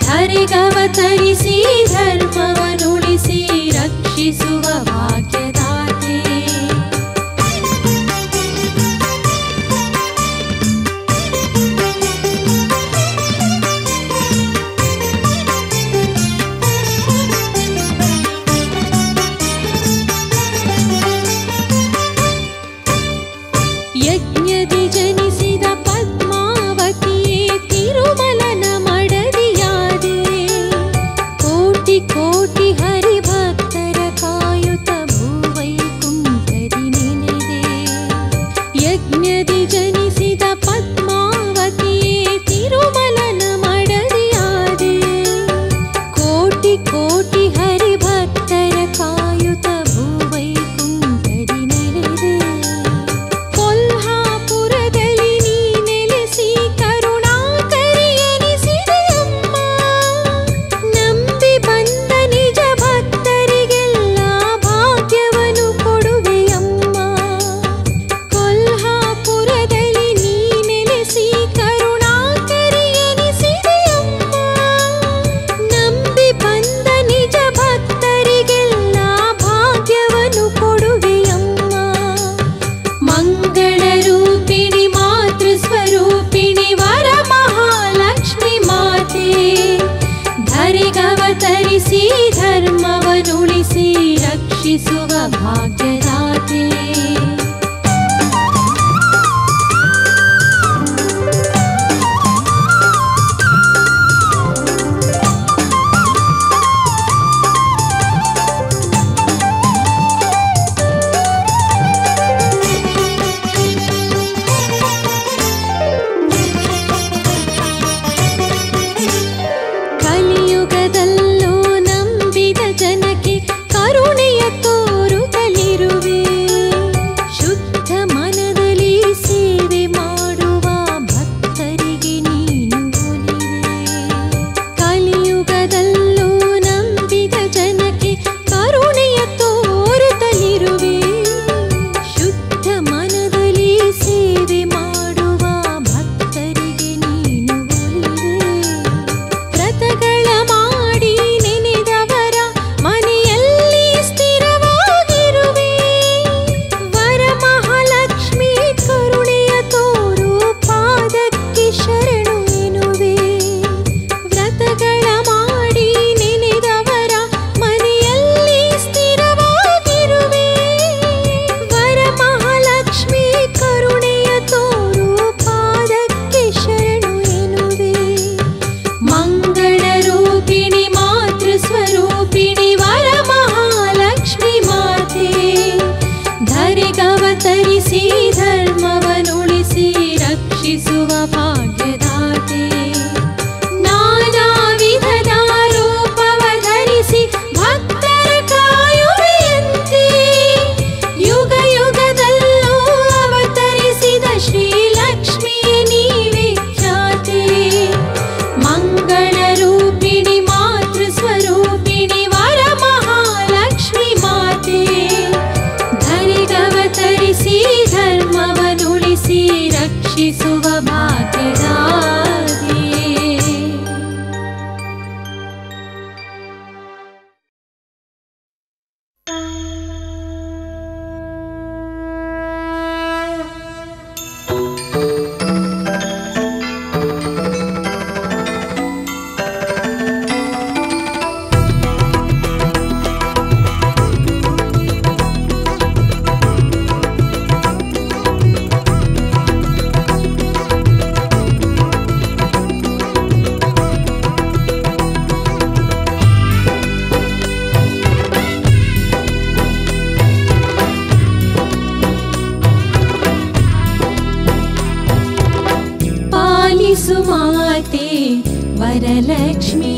Speaker 5: ಧರಿಗವತರಿಸಿ ಧರ್ಮವನುಳಿಸಿ ರಕ್ಷಿಸುವ ಭಾಗ್ಯದಾತೆ ಯಜ್ಞದಿ ಜನಿಸಿದ ಪದ್ಮಾವತಿಯೇ ತಿರುಮಲನ ಮಡದಿಯಾದೆ ಕೋಟಿ ಕೋಟಿ ಹರಿಭಕ್ತರ ಕಾಯುತ ಭೂವೈಕುಂಠದಿ ನೆನೆದೆ ಯಜ್ಞದಿ ಜನಿಸಿದ ಪದ್ಮಾವತಿಯೇ ತಿರುಮಲನ ಮಡದಿಯಾದೆ ಕೋಟಿ ಕೋಟಿ ಹರಿಭಕ್ತರ ಕಾಯುತ ಭೂವೈಕುಂಠದಿ ನೆನೆದೆ ಕೊಲ್ಹಾಪುರದಲ್ಲಿ ನೀ ನೆಲೆಸಿ ಕರುಣಾಕರಿ ಎನಿಸಿದೆಯಮ್ಮ ನಂಬಿ ಬಂದ ನಿಜ ಭಕ್ತರಿಗೆಲ್ಲ ಭಾಗ್ಯವನ್ನು ಕೊಡುವೆಯಮ್ಮ ಕೊಲ್ಹಾಪುರ ತರಿಸಿ ಧರ್ಮವನುಳಿಸಿ ರಕ್ಷಿಸುವ ಭಾಗ್ಯದಾತೆ. ಕಲಿಯುಗದಲ್ಲೂ ನಂಬಿದ ಜನಕ್ಕೆ ಕರುಣೆಯ ತೋರುತ್ತಲಿರುವೆ. ಶುದ್ಧ ಮನದಲ್ಲಿ ಸೇವೆ ಮಾಡುವ ಭಕ್ತರಿಗೆ ನೀನು ಒಲಿವೆ. ಕಲಿಯುಗದಲ್ಲೂ ನಂಬಿದ ಜನಕ್ಕೆ ಕರುಣೆಯ ತೋರುತ್ತಲಿರುವೆ. ಶುದ್ಧ ಮನದಲ್ಲಿ ಸೇವೆ ಮಾಡುವ ಭಕ್ತರಿಗೆ ನೀನು ಒಲಿವೆ. ವ್ರತಗಳ ಮಾಡಿ ನೆನೆದವರ ಮನೆಯಲ್ಲಿ ಸ್ಥಿರವಾಗಿರುವೆ. ವರಮಹಾಲಕ್ಷ್ಮಿ ಕರುಣೆಯ ತೋರು ಪಾದಕ್ಕೆ ಶರಣು ಎನ್ನುವೆ. ವ್ರತಗಳ ಮಾಡಿ ನೆನೆದವರ ಮನೆಯಲ್ಲಿ ಸ್ಥಿರವಾಗಿರುವೆ. ವರಮಹಾಲಕ್ಷ್ಮಿ ಕರುಣೆಯ ತೋರು ಪಾದಕ್ಕೆ ಶರಣು ಎನ್ನುವೆ. ಮಂಗಳ ರೂಪಿಣಿ ಮಾತೃ ಸ್ವರೂಪಿಣಿ ವರಮಹಾಲಕ್ಷ್ಮಿ ಮಾತೆ. ಧರೆಗವತರಿಸಿ ಧರ್ಮವನುಳಿಸಿ ರಕ್ಷಿಸುವ ಭಾಗ್ಯದಾತೆ. ನಾನಾ ವಿಧದ ರೂಪವ ಧರಿಸಿ ಭಕ್ತರ ಕಾಯುವೆಯಂತೆ. ಯುಗ ಯುಗದಲ್ಲೂ ಅವತರಿಸಿದ ಶ್ರೀಲಕ್ಷ್ಮಿಯ ನೀವೇ ಖ್ಯಾತೆ. ಮಂಗಳ ರೂಪಿಣಿ ಮಾತೃ ಸ್ವರೂಪಿಣಿ ವರಮಹಾಲಕ್ಷ್ಮಿ ಮಾತೆ. ಧರೆಗವತರಿಸಿ ಧರ್ಮವನುಳಿಸಿ ರಕ್ಷಿಸುವ ಭಾಗ್ಯದಾತೆ. ಪಾಲಿಸು ಮಾತೆ ವರಲಕ್ಷ್ಮೀ.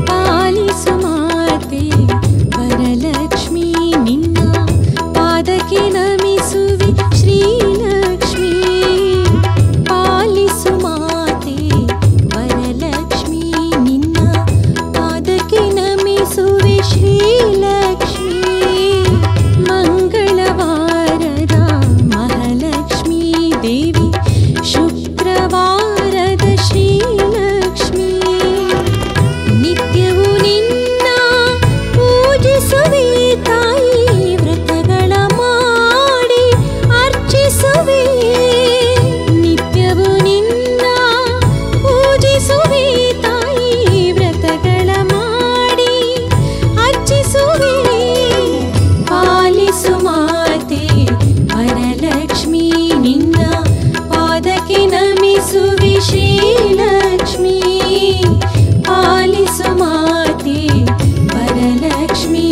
Speaker 5: ಪಾಲಿಸು ಮಾತೆ ವರಲಕ್ಷ್ಮೀ. ನಿನ್ನ ಪಾದಕ್ಕೆ ನಮಿಸುವೆ ಶ್ರೀಲಕ್ಷ್ಮೀ. ಪಾಲಿಸು ಮಾತೆ ವರಲಕ್ಷ್ಮೀ. ನಿನ್ನ ಪಾದಕ್ಕೆ ನಮಿಸುವೆ ಶ್ರೀಲಕ್ಷ್ಮೀ. ಮಂಗಳವಾರದ ಮಹಾಲಕ್ಷ್ಮೀ ದೇವಿ, ಶುಕ್ರವಾರದ ಶ್ರೀಲಕ್ಷ್ಮೀ. ನಿತ್ಯವೂ ನಿನ್ನ ಪೂಜಿಸುವೆ ತಾಯಿ. ವ್ರತಗಳ ಮಾಡಿ ಅರ್ಚಿಸುವೆ. ನಿತ್ಯವೂ ನಿನ್ನ ಪೂಜಿಸುವೆ ತಾಯಿ. ವ್ರತಗಳ ಮಾಡಿ ಅರ್ಚಿಸುವೆ. ಪಾಲಿಸು ಮಾತೆ ವರಲಕ್ಷ್ಮೀ. ನಿನ್ನ ಪಾದಕ್ಕೆ ನಮಿಸುವೆ ಶ್ರೀಲಕ್ಷ್ಮೀ. ಪಾಲಿಸು ಮಾತೆ ವರಲಕ್ಷ್ಮೀ.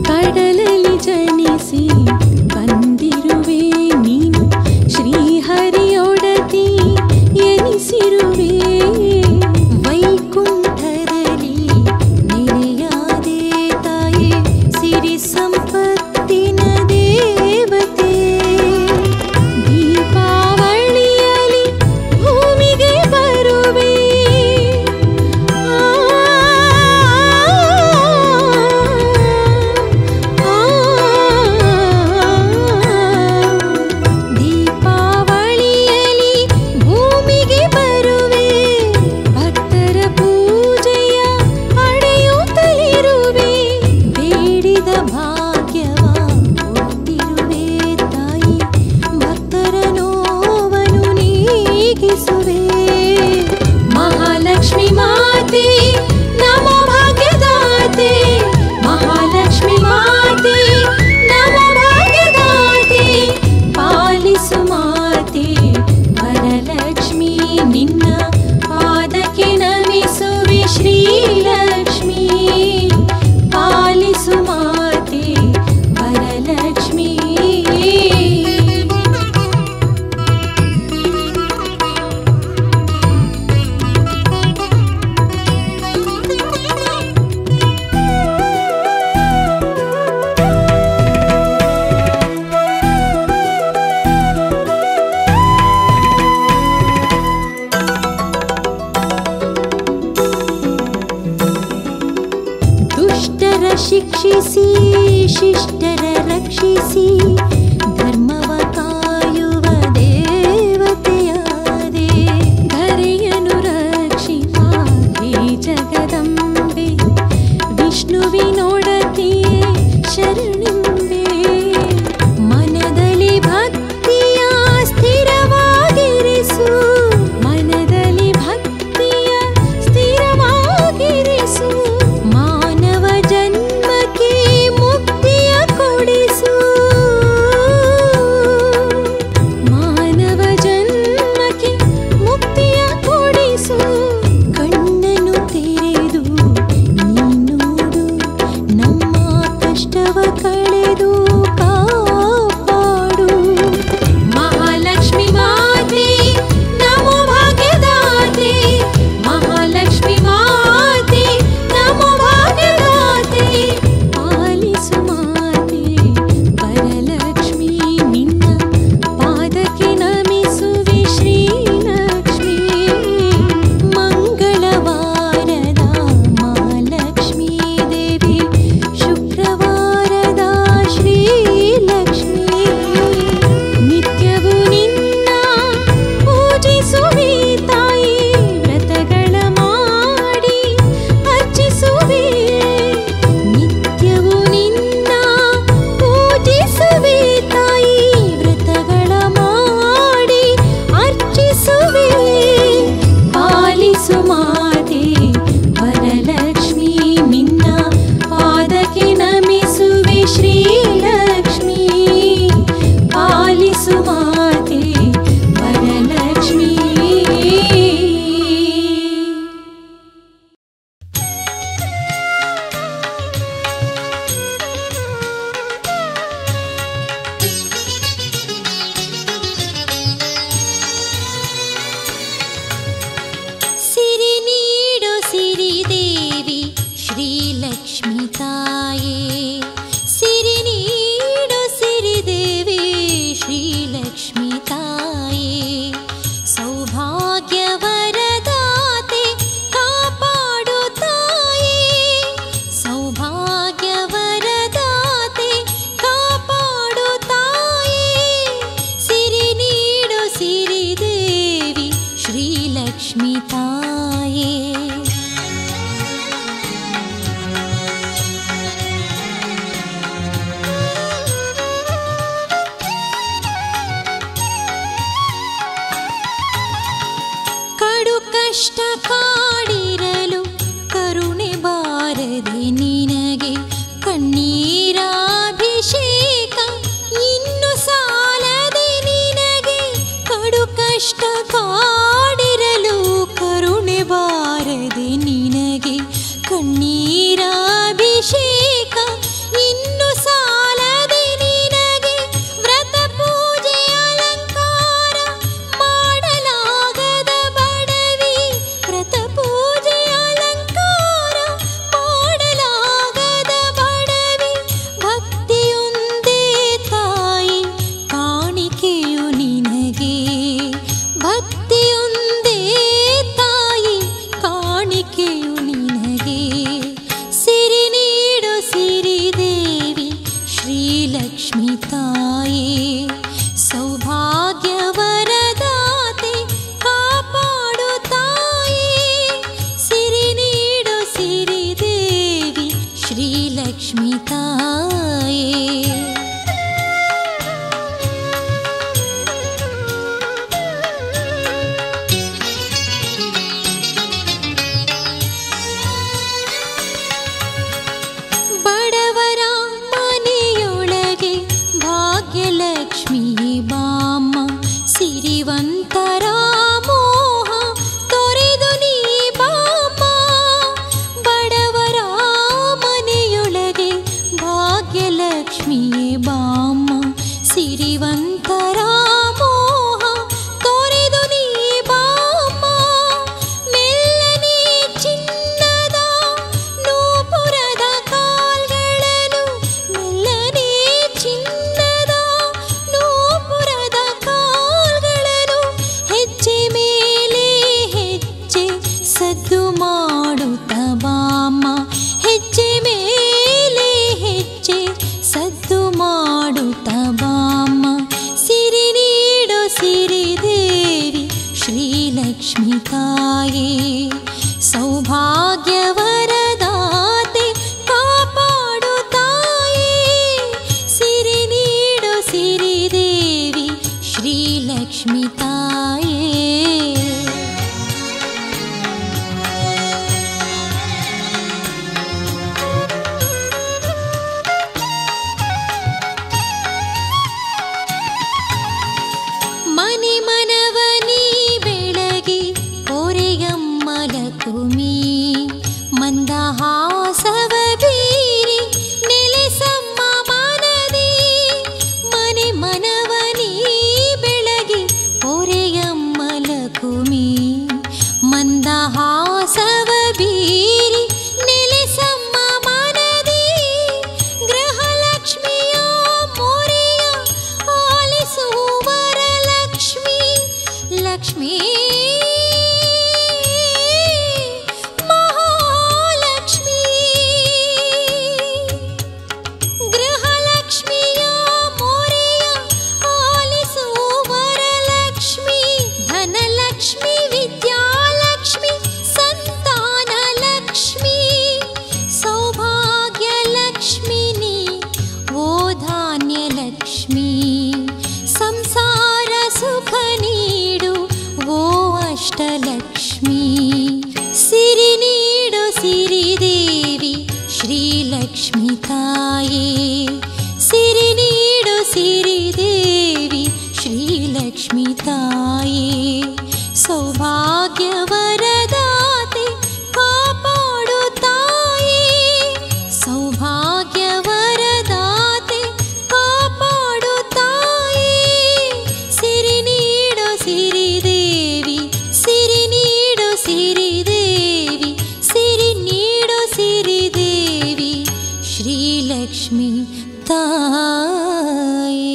Speaker 5: ಕಡಲಲ್ಲಿ ಜನಿಸಿ ಬಂದಿರುವೆ ನೀನು. ಶ್ರೀಹರಿಯೊಡತಿ ಎನಿಸಿರುವೆ. ಶಿಕ್ಷಿಸಿ ಶಿಷ್ಟರ ರಕ್ಷಿಸಿ ಧರ್ಮವ ಕಾಯುವ ದೇವತೆಯಾದೆ. ಧರೆಯನು ರಕ್ಷಿಪ ಹೇ ಜಗದಂಬೆ, ವಿಷ್ಣುವಿನೊಡತಿಯೇ ಶರಣಿಂಬೆ. ಮನದಲ್ಲಿ ಭಕ್ತಿಯ ಸ್ಥಿರವಾಗಿರಿಸು, ಮನದಲ್ಲಿ ಭಕ್ತಿಯ ಸ್ಥಿರವಾಗಿರಿಸು. ಮಾನವ ಜನ್ಮಕ್ಕೆ ಮುಕ್ತಿಯ ಕೊಡಿಸು, ಮಾನವ ಜನ್ಮಕ್ಕೆ ಮುಕ್ತಿಯ ಕೊಡಿಸು. ಕಣ್ಣನ್ನು ತೆರೆದು ನೀನೋಡು, ನಮ್ಮ ಕಷ್ಟವ ಕಳೆದು ಕಾಪಾಡು. ಮಹಾಲಕ್ಷ್ಮಿ ಮಾತೆ ನಮೋ ಭಾಗ್ಯದಾತೆ, ಮಹಾಲಕ್ಷ್ಮಿ ಮಾತೆ ನಮೋ ಭಾಗ್ಯದಾತೆ. ಪಾಲಿಸು ಮಾತೆ ವರಲಕ್ಷ್ಮಿ, ನಿನ್ನ ಪಾದಕ್ಕೆ ನಮಿಸುವೆ ಶ್ರೀಲಕ್ಷ್ಮಿ. ಮಂಗಳವಾರದ ಮಹಾಲಕ್ಷ್ಮೀ ದೇವಿ, ಶುಕ್ರವಾರದ ಶ್ರೀಲಕ್ಷ್ಮಿ. ನಿತ್ಯವೂ ನಿನ್ನ ಪೂಜಿಸುವೆ ತಾಯಿ, ವ್ರತಗಳ ಮಾಡಿ ಅರ್ಚಿಸುವೆ. ನಿತ್ಯವೂ ನಿನ್ನ ಪೂಜಿಸುವೆ ತಾಯಿ, ವ್ರತಗಳ ಮಾಡಿ ಅರ್ಚಿಸುವೆ. ಪಾಲಿಸು ಮಾತೆ ವರಲಕ್ಷ್ಮಿ, ನಿನ್ನ ಪಾದಕ್ಕೆ ನಮಿಸುವೆ ಶ್ರೀಲಕ್ಷ್ಮಿ. ಪಾಲಿಸು ಮಾತೆ ವರಲಕ್ಷ್ಮಿ. ಸಿರಿ ನೀಡು ಸಿರಿದೇವಿ ಶ್ರೀಲಕ್ಷ್ಮಿ ತಾಯೇ, ಸಿರಿ ನೀಡು ಸಿರಿದೇವಿ ಶ್ರೀಲಕ್ಷ್ಮಿ ತಾಯೇ. ಸೌಭಾಗ್ಯವರದಾತೆ ಕಾಪಾಡು ತಾಯೇ, ಸೌಭಾಗ್ಯವರದಾತೆ ಕಾಪಾಡು ತಾಯೇ. ಸಿರಿ ನೀಡು ಸಿರಿದೇವಿ ಶ್ರೀಲಕ್ಷ್ಮಿ ತಾಯೇ. ಕಡು ಕಷ್ಟ ಕಾಡಿರಲು ಕರುಣೆ ಬಾರದೆ ನಿನಗೆ, ಕಣ್ಣೀರಾಭಿಷೇಕ ಇನ್ನು ಸಾಲದೆ ನಿನಗೆ. ಕಡು ಕಷ್ಟ ಕಾಡಿರಲು ಕರುಣೆ ಬಾರದೆ ನಿನಗೆ, ಕಣ್ಣೀರಾಭಿಷೇಕ ಇನ್ನು ಸಾಲದೆ ನಿನಗೆ. ವ್ರತ ಪೂಜೆ ಅಲಂಕಾರ ಮಾಡಲಾಗದ ಬಡವಿ, ವ್ರತ ಸೌಭಾಗ್ಯವರದಾತೆ ಕಾಪಾಡು ತಾಯೇ ಸಿರಿ ನೀಡು ಸಿರಿದೇವಿ ಶ್ರೀಲಕ್ಷ್ಮಿ ತಾಯೇ. ಮನೆ ಮನವನಿ ಬೆಳಗಿ ಪೊರೆಯಮ್ಮ ಲಕುಮಿ ಮಂದಹಾಸವ ಬೀರಿ ನೆಲೆಸಮ್ಮ ಮನದಿ. ಮನೆ ಮನವನಿ ಬೆಳಗಿ ಪೊರೆಯಮ್ಮ ಲಕುಮಿ ಮಂದಹಾಸವ ಬೀರಿ ನೆಲೆಸಮ್ಮ ಮನದಿ. ಗೃಹಲಕ್ಷ್ಮಿಯ ಮೊರೆಯ ಆಲಿಸುವರ ಲಕ್ಷ್ಮಿ ಲಕ್ಷ್ಮೀ ಮಹಾಲಕ್ಷ್ಮಿ. ಗೃಹಲಕ್ಷ್ಮಿಯ ಮೊರೆಯ ಆಲಿಸುವರ ಲಕ್ಷ್ಮಿ. ಧನಲಕ್ಷ್ಮಿ ವಿದ್ಯಾಲಕ್ಷ್ಮಿ ಸಂತಾನ ಲಕ್ಷ್ಮಿ. ಸೌಭಾಗ್ಯ ಲಕ್ಷ್ಮಿನಿ ಓ ಧಾನ್ಯ ಲಕ್ಷ್ಮಿ. ಸಂಸಾರ ಸುಖ ನೀಡು ಓ ಅಷ್ಟಲಕ್ಷ್ಮಿ. ಸಿರಿ ನೀಡು ಸಿರಿದೇವಿ ಶ್ರೀಲಕ್ಷ್ಮಿ ತಾಯೇ. ಸಿರಿ ನೀಡು ಸಿರಿದೇವಿ ಶ್ರೀಲಕ್ಷ್ಮಿ ತಾಯೇ. ಸೌಭಾಗ್ಯವರದಾತೆ ಕಾಪಾಡು ತಾಯೇ. ಸೌಭಾಗ್ಯವರದಾತೆ ಕಾಪಾಡು ತಾಯೇ. ಸಿರಿ ನೀಡು ಸಿರಿದೇವಿ ಸಿರಿ ನೀಡು ಸಿರಿದೇವಿ ಸಿರಿ ನೀಡು ಸಿರಿದೇವಿ ಶ್ರೀಲಕ್ಷ್ಮಿ ತಾಯೇ.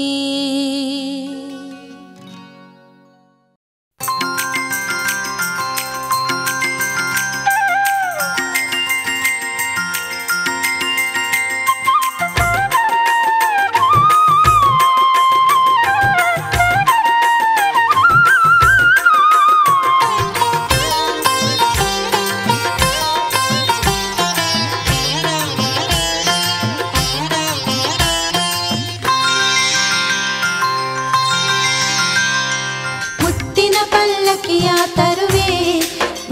Speaker 4: ಮುತ್ತಿನ ಪಲ್ಲಕ್ಕಿಯ ತರುವೆ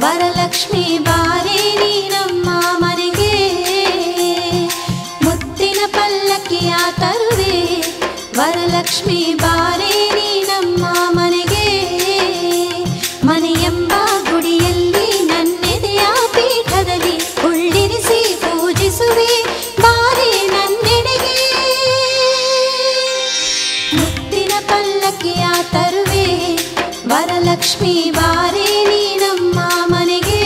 Speaker 4: ವರಲಕ್ಷ್ಮಿ ಬಾರೇ ನೀ ನಮ್ಮ ಮನೆಗೆ. ಮುತ್ತಿನ ಪಲ್ಲಕ್ಕಿಯ ತರುವೆ ವರಲಕ್ಷ್ಮಿ ಬಾರೇ ನೀ ನಮ್ಮ ಮನೆಗೆ. ಮನೆಯೆಂಬ ಗುಡಿಯಲ್ಲಿ ನನ್ನೆದೆಯ ಪೀಠದಲ್ಲಿ ಉಳ್ಳಿರಿಸಿ ಪೂಜಿಸುವೆ ಬಾರೇ ನನ್ನೆಡೆಗೆ. ಮುತ್ತಿನ ಪಲ್ಲಕ್ಕಿಯ ತರುವೆ ವರಲಕ್ಷ್ಮಿ ಬಾರೇ ನೀ ನಮ್ಮ ಮನೆಗೆ.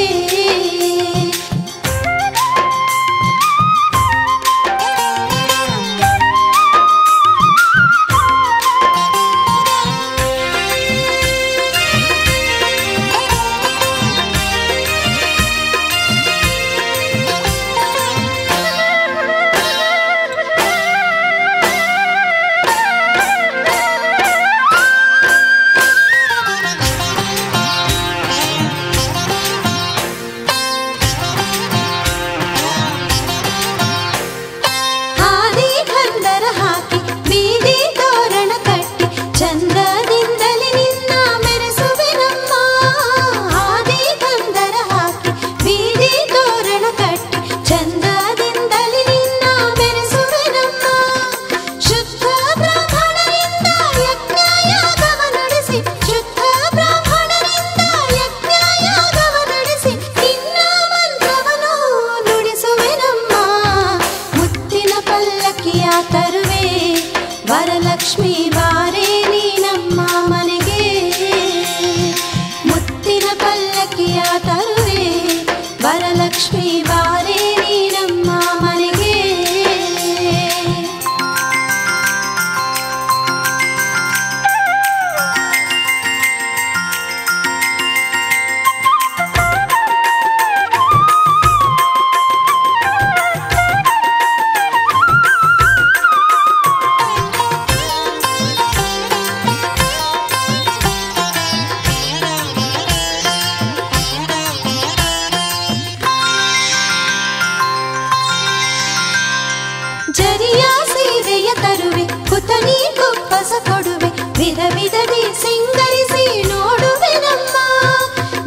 Speaker 4: ವಿಧದಿ ಸಿಂಗರಿಸಿ ನೋಡುವೆನಮ್ಮ.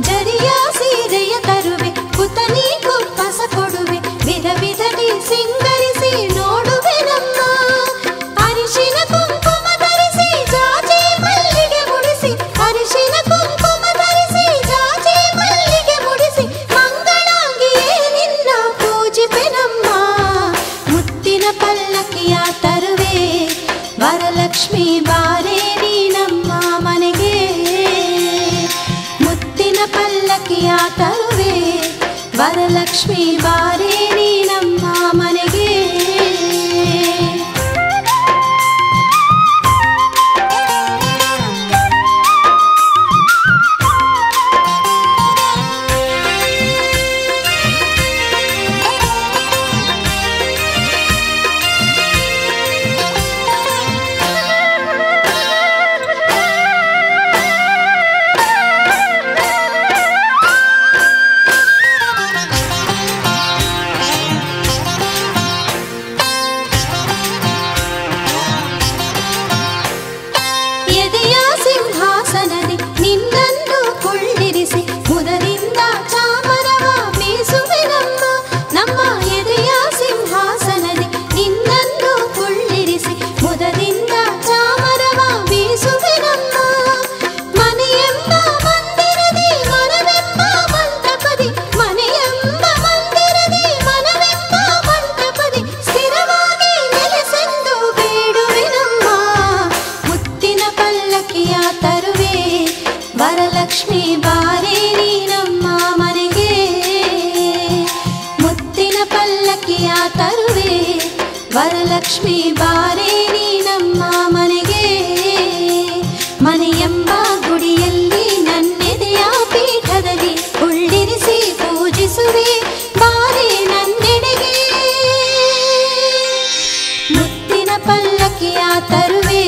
Speaker 4: ಜರಿಯ ಸೀರೆಯ ತರುವೆ ಪುತನಿ ಕುಪ್ಪಸ ಕೊಡುವೆ, ವಿಧ ವಿಧದಿ ಸಿಂಗರಿಸಿ ನೋಡುವೆನಮ್ಮ. ಅರಿಶಿನ ಕುಂಕುಮ ಧರಿಸಿ ಜಾಜಿ ಮಲ್ಲಿಗೆ ಮುಡಿಸಿ, ಅರಿಶಿನ ಕುಂಕುಮ ಧರಿಸಿ ಜಾಜಿ ಮಲ್ಲಿಗೆ ಮುಡಿಸಿ, ಮಂಗಳಾಂಗಿಯೇ ನಿನ್ನ ಪೂಜಿಪೆನಮ್ಮ. ಮುತ್ತಿನ ಪಲ್ಲಕ್ಕಿಯ ತರುವೆ ವರಲಕ್ಷ್ಮಿ ಬಾರೇ ನೀನಮ್ಮ ಮನೆಗೆ. ಮುತ್ತಿನ ಪಲ್ಲಕ್ಕಿಯ ತರುವೆ ವರಲಕ್ಷ್ಮಿ ಬಾರೇ ನೀನಮ್ಮ ಮನೆಗೆ. ಎದೆಯ ಸಿಂಹಾಸನದಿ ನಿನ್ನನ್ನು ಕುಳ್ಳಿರಿಸಿ ಮುದದಿಂದ ಚಾಮರವ ಬೀಸುವೆನಮ್ಮ. ನಮ್ಮ ಎದೆಯ ಸಿಂಹಾಸನದಿ ನಿನ್ನನ್ನು ಕುಳ್ಳಿರಿಸಿ ಮುದದಿಂದ ಚಾಮರವ ಬೀಸುವೆನಮ್ಮ. ಮನೆಯೆಂಬ ಮಂದಿರದಿ ಮನವೆಂಬ ಮಂಟಪದಿ, ಮನೆಯೆಂಬ ಮಂದಿರದಿ ಮನವೆಂಬ ಮಂಟಪದಿ ಸ್ಥಿರವಾಗಿ ನೆಲೆಸೆಂದು ಬೇಡುವೆನಮ್ಮ. ಮುತ್ತಿನ ಪಲ್ಲಕ್ಕಿಯ ತರುವೆ ವರಲಕ್ಷ್ಮಿ ಬಾರೇ ನೀನಮ್ಮ ಮನೆಗೆ. ಮುತ್ತಿನ ಪಲ್ಲಕ್ಕಿಯ ತರುವೆ ವರಲಕ್ಷ್ಮಿ ಬಾರೇ ನೀನಮ್ಮ ಮನೆಗೆ. ಮನೆಯೆಂಬ ಗುಡಿಯಲ್ಲಿ ನನ್ನೆದೆಯ ಪೀಠದಲ್ಲಿ ಉಳ್ಳಿರಿಸಿ ಪೂಜಿಸುವೆ ಬಾರೇ ನನ್ನೆಡೆಗೆ. ಮುತ್ತಿನ ಪಲ್ಲಕ್ಕಿಯ ತರುವೆ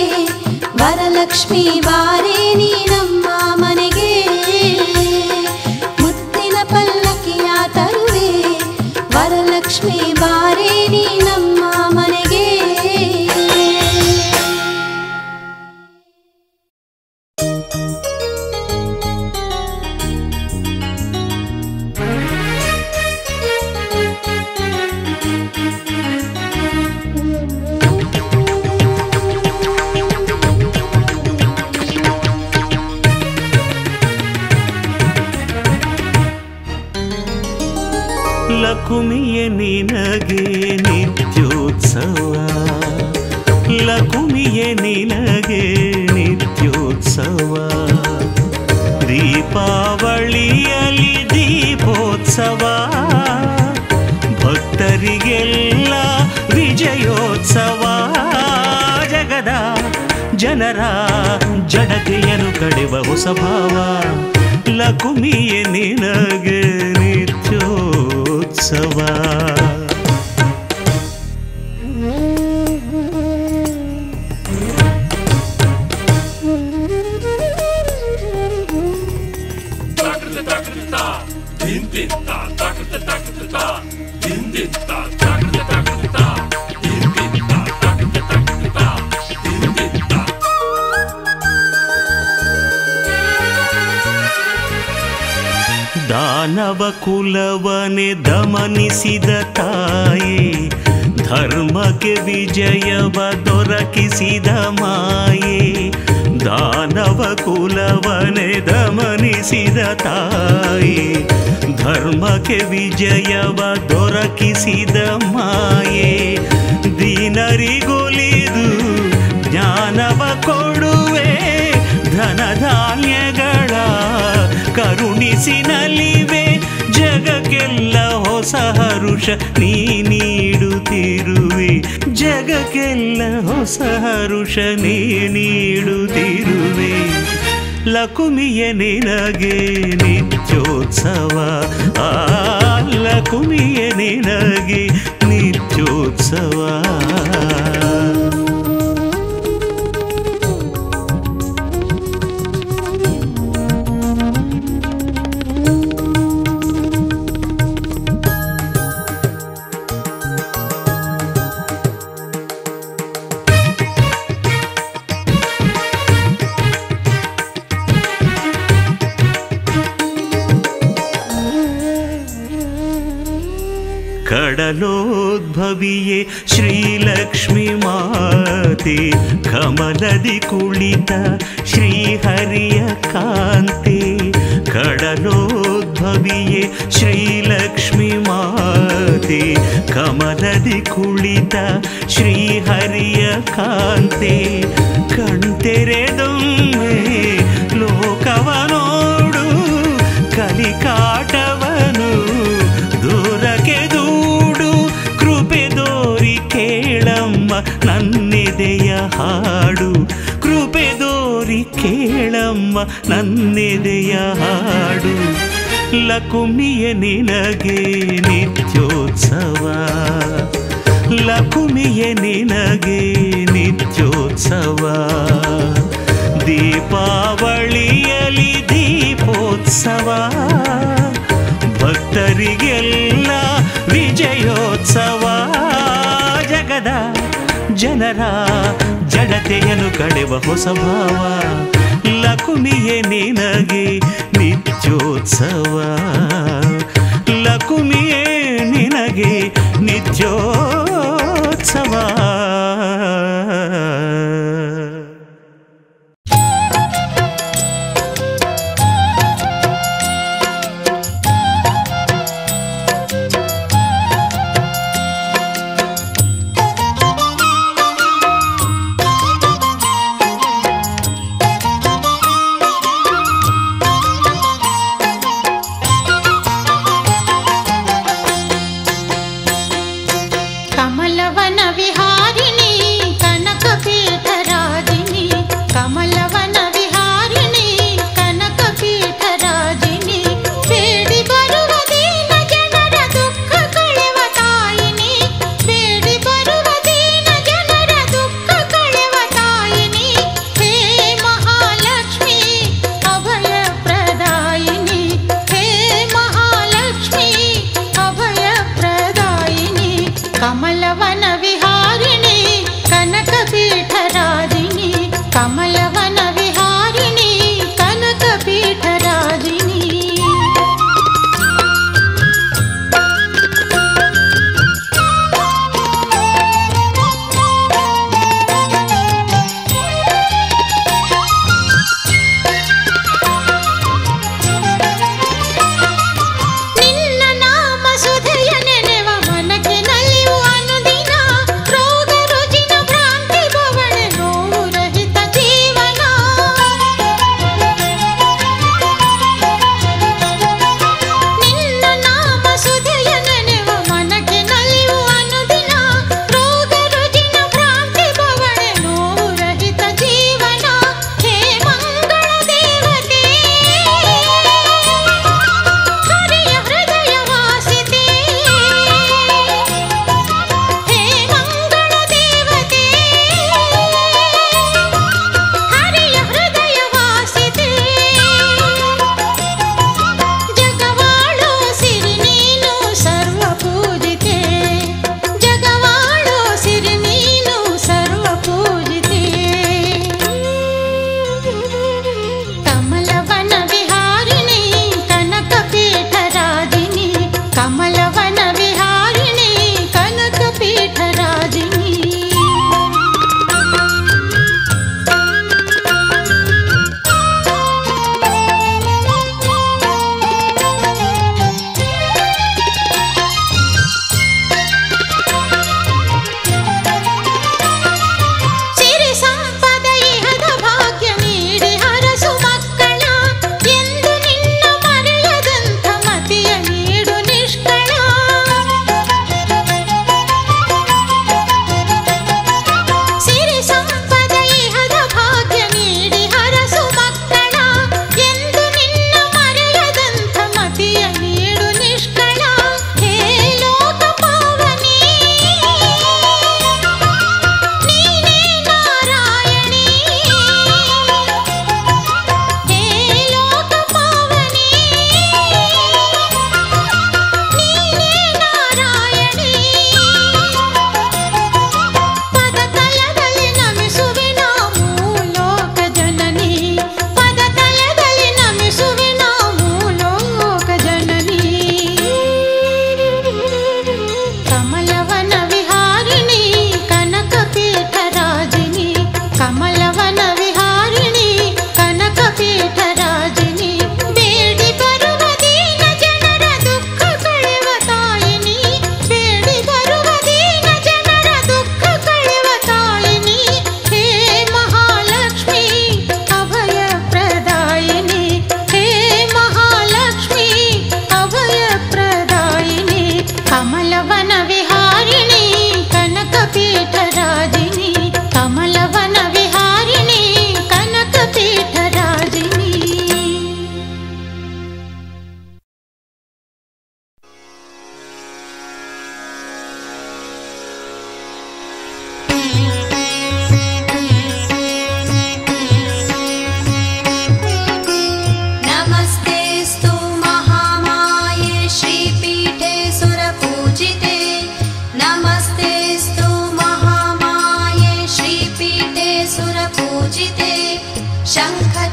Speaker 4: ವರಲಕ್ಷ್ಮಿ ಬಾರೇ ನೀನಮ್ಮ ಮನೆಗೆ. ಮುತ್ತಿನ ಪಲ್ಲಕ್ಕಿಯ ತರುವೆ ವರಲಕ್ಷ್ಮಿ ಬಾರೇ ನೀನಮ್ಮ ಮನೆಗೆ.
Speaker 1: ಲಕುಮಿಯೇ ನಿನಗೆ ನಿತ್ಯೋತ್ಸವ, ಲಕುಮಿಯೇ ನಿನಗೆ ನಿತ್ಯೋತ್ಸವ. ದೀಪಾವಳಿಯಲ್ಲಿ ದೀಪೋತ್ಸವ, ಭಕ್ತರಿಗೆಲ್ಲ ವಿಜಯೋತ್ಸವ. ಜಗದ ಜನರ ಜಡತೆಯನ್ನು ಕಡೆವ ಹೊಸ ಭಾವ, ಲಕುಮಿಯೇ ನಿನಗೆ ನಿತ್ಯೋತ್ಸವ. ದಾನವ ಕುಲವನೆ ದಮನಿಸಿದ ತಾಯಿ, ಧರ್ಮಕ್ಕೆ ವಿಜಯವ ದೊರಕಿಸಿದ ಮಾಯೆ. ದಾನವ ಕುಲವನೆ ದಮನಿಸಿದ ತಾಯಿ, ಧರ್ಮಕ್ಕೆ ವಿಜಯವ ದೊರಕಿಸಿದ ಮಾಯೆ. ದೀನರಿಗೊಲಿದು ಜ್ಞಾನವ ಕೊಡುವೆ, ಧನಧಾನ್ಯಗಳ ಕರುಣಿಸಿ ನಲಿವೆ. ಜಗಕ್ಕೆಲ್ಲ ಹೊಸ ಹರುಷ ನೀ ನೀಡುತ್ತಿರುವೆ, ಜಗಕ್ಕೆಲ್ಲ ಹೊಸ ಹರುಷ ನೀ ನೀಡುತ್ತಿರುವೆ. ಲಕುಮಿಯೇ ನಿನಗೆ ನಿತ್ಯೋತ್ಸವ, ಆ ಲಕುಮಿಯೇ ನಿನಗೆ ನಿತ್ಯೋತ್ಸವ. ಕಡಲೋದ್ಭವಿಯೇ ಶ್ರೀಲಕ್ಷ್ಮಿ ಮಾತೆ ಕಮಲದಿ ಕುಳಿತ ಶ್ರೀಹರಿಯ ಕಾಂತೆ ಕಡಲೋದ್ಭವಿಯೇ ಶ್ರೀಲಕ್ಷ್ಮಿ ಮಾತೆ ಕಮಲದಿ ಕುಳಿತ ಶ್ರೀಹರಿಯ ಕಾಂತೆ ಕಣ್ತೆರೆದೊಮ್ಮೆ ಲೋಕವ ನೋಡು ಕಲಿಕಾಟವನು ದೂರಕ್ಕೆ ದೂಡು ಕೃಪೆ ದೋರಿ ಕೇಳಮ್ಮ ನನ್ನೆದೆಯ ಹಾಡು ಕೃಪೆ ದೋರಿ ಕೇಳಮ್ಮ ನನ್ನೆದೆಯ ಹಾಡು ಲಕುಮಿಯ ನಿನಗೆ ನಿತ್ಯೋತ್ಸವ ಲಕುಮಿಯ ನಿನಗೆ ನಿತ್ಯೋತ್ಸವ ದೀಪಾವಳಿಯಲಿ ದೀಪೋತ್ಸವ ಭಕ್ತರಿಗೆಲ್ಲ ವಿಜಯೋತ್ಸವ ಜಗದ ಜನರ ಜಡತೆಯನ್ನು ಕಳೆವ ಹೊಸ ಭಾವ ಲಕುಮಿಯೇ ನಿನಗೆ ನಿತ್ಯೋತ್ಸವ ಲಕುಮಿಯೇ ನಿನಗೆ ನಿತ್ಯೋತ್ಸವ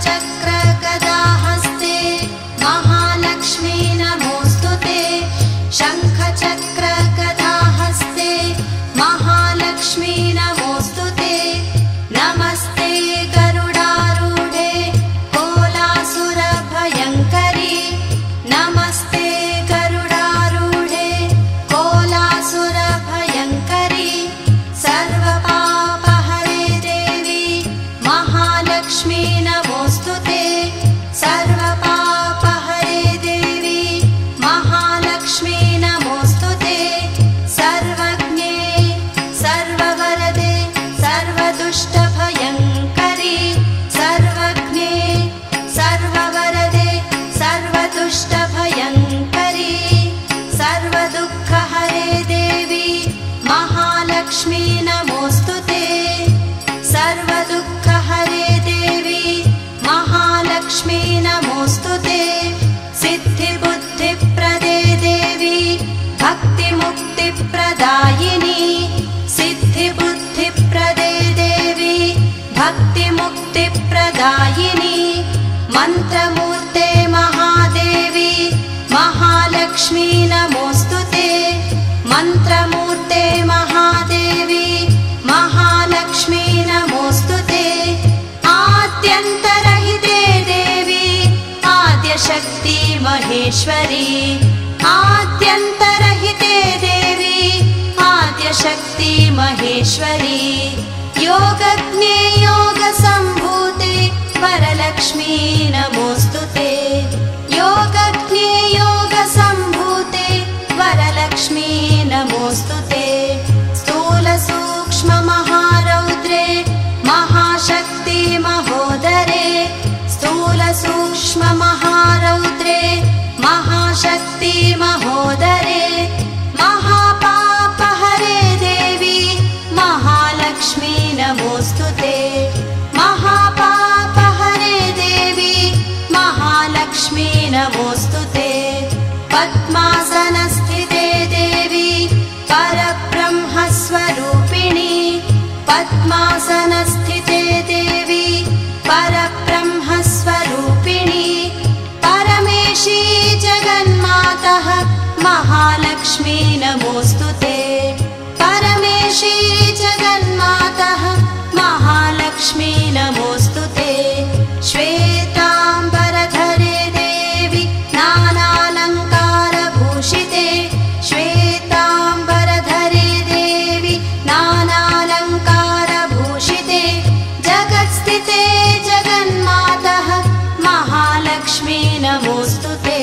Speaker 4: शङ्खचक्रगदाहस्ते महालक्ष्मी नमोऽस्तुते शङ्खचक्रगदाहस्ते महालक्ष्मी नमोऽस्तुते नमस्ते गरुडारूढे कोलासुरभयङ्करी नमस्ते गरुडारूढे कोलासुरभयङ्करी सर्वपापहरे देवी महालक्ष्मी नमोऽस्तुते सर्वपापहरे देवी महालक्ष्मी नमोऽस्तुते सर्वज्ञे सर्ववरदे सर्वदुष्टभयङ्करी सर्वज्ञे सर्ववरदे सर्वदुष्टभयङ्करी सर्वदुःखहरे देवी महालक्ष्मी नमोऽस्तुते सर्वदुःखहरे देवी महालक्ष्मी नमोऽस्तुते सिद्धिबुद्धिप्रदे देवी भक्तिमुक्तिप्रदायिनी सिद्धिबुद्धिप्रदे देवी भक्तिमुक्तिप्रदायिनी मन्त्रमूर्ते महादेवी महालक्ष्मी नमोऽस्तुते मन्त्रमूर्ते महादेवी महालक्ष्मी नमोऽस्तुते आद्यन्तरहिते देवी आद्यशक्ति महेश्वरी आद्यन्तरहिते देवी आद्यशक्ति महेश्वरी योगज्ञे योगसम्भूते वरलक्ष्मी नमोऽस्तुते योगज्ञे योगसम्भूते वरलक्ष्मी नमोऽस्तुते स्थूलसूक्ष्ममहारौद्रे महाशक्ति महोदरे स्थूलसूक्ष्ममहारौद्रे महाशक्ति महोदरे महापापहरे देवी महालक्ष्मी नमोऽस्तुते महापापहरे देवी महालक्ष्मी नमोऽस्तुते पद्मासनस्थिते देवी परब्रह्मस्वरूपिणी पद्मासनस्थिते देवी परब्रह्मस्वरूपिणी परमेशी जगन्मातः महालक्ष्मी नमोऽस्तुते परमेशी जगन्मातः महालक्ष्मी नमोऽस्तुते श्वेताम्बरधरे देवी नानालङ्कारभूषिते श्वेताम्बरधरे देवी नानालङ्कारभूषिते जगत्स्थिते जगन्मातः महालक्ष्मी नमोऽस्तुते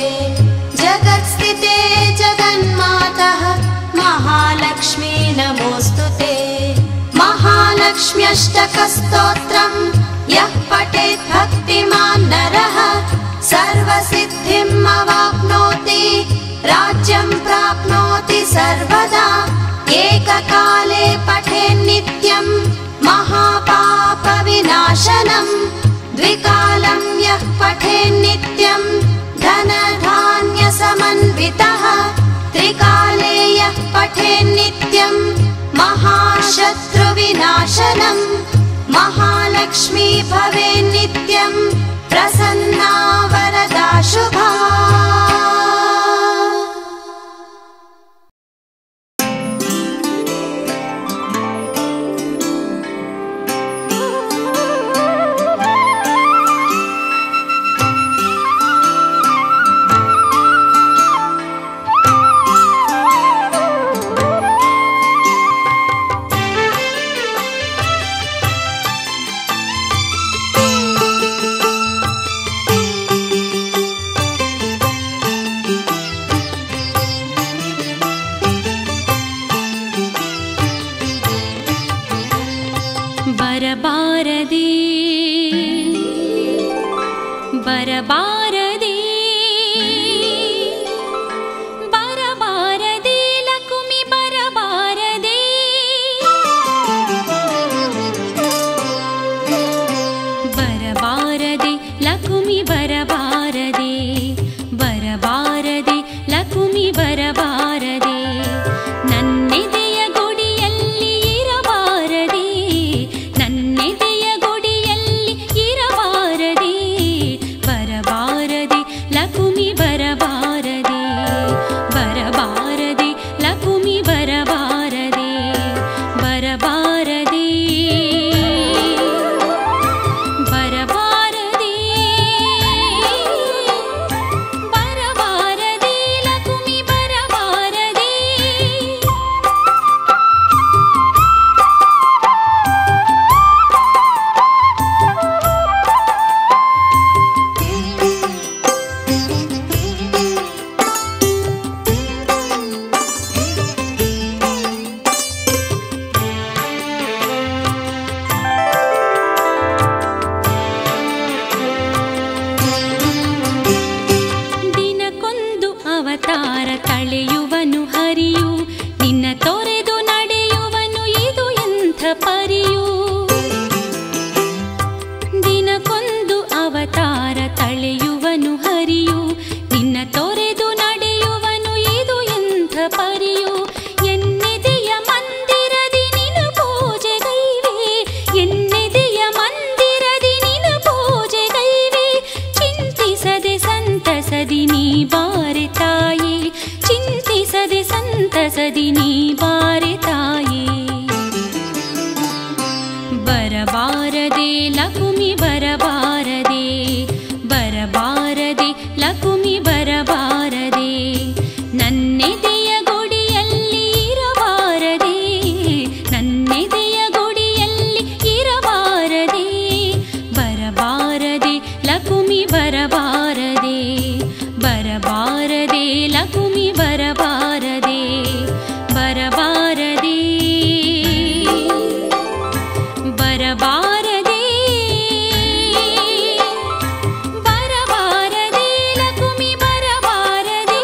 Speaker 4: जगत्स्थिते जगन्मातः महालक्ष्मी नमोऽस्तुते महालक्ष्म्यष्टकस्तोत्रम् यः पठेत् भक्तिमान् नरः सर्वसिद्धिम् अवाप्नोति राज्यं प्राप्नोति सर्वदा एककाले पठेन्नित्यं महापापविनाशनम् द्विकालं यः पठेन्नित्यं धनधान्यसमन्वितः त्रिकाले यः पठेन्नित्यं महाशत्रुविनाशनम् महालक्ष्मी भवेन्नित्यं प्रसन्ना वरदा शुभा
Speaker 5: ಪರಿಯು ಎನ್ನೆದೆಯ ಮಂದಿರದಿ ನಿನು ಪೂಜೆಗೈವೆ ಎನ್ನೆದೆಯ ಮಂದಿರದಿ ನಿನು ಪೂಜೆಗೈವೆ ಚಿಂತಿಸದೆ ಸಂತಸದಿ ನೀ ಬಾರೆ ತಾಯೇ ಚಿಂತಿಸದೆ ಸಂತಸದಿ ನೀ ಬಾರೆ ತಾಯೇ ಬರಬಾರದೆ ಲಕುಮಿ ಬರಬಾರದೆ ಬರಬಾರದೆ ಲಕುಮಿ ಬರಬಾರದೆ ನನ್ನೆದೆಯ ಗುಡಿಯಲ್ಲಿ ಇರಬಾರದೆ ನನ್ನೆದೆಯ ಗುಡಿಯಲ್ಲಿ ಇರಬಾರದೆ ಬರಬಾರದೆ ಲಕುಮಿ ಬರಬಾರದೆ ಬರಬಾರದೆ ಲಕುಮಿ ಬರಬಾರದೆ ಬರಬಾರದೆ ಬರಬಾರದೆ ಬರಬಾರದೆ ಲಕುಮಿ ಬರಬಾರದೆ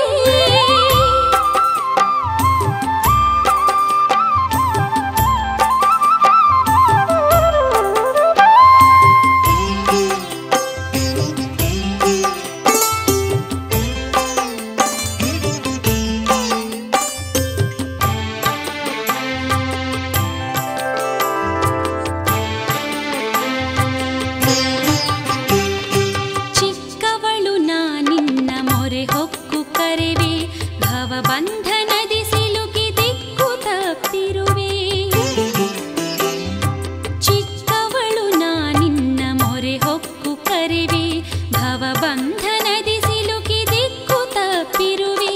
Speaker 5: ಚಿಕ್ಕವಳು ನಾನಿನ್ನ ಮೊರೆ ಹೊಕ್ಕು ಕರೆವೆ ಭವಬಂಧನದಿ ಸಿಲುಕಿ ದಿಕ್ಕು ತಪ್ಪಿರುವೆ ಚಿಕ್ಕವಳು ನಾನಿನ್ನ ಮೊರೆ ಹೊಕ್ಕು ಕರೆವೆ ಭವಬಂಧನದಿ ಸಿಲುಕಿ ದಿಕ್ಕು ತಪ್ಪಿರುವೆ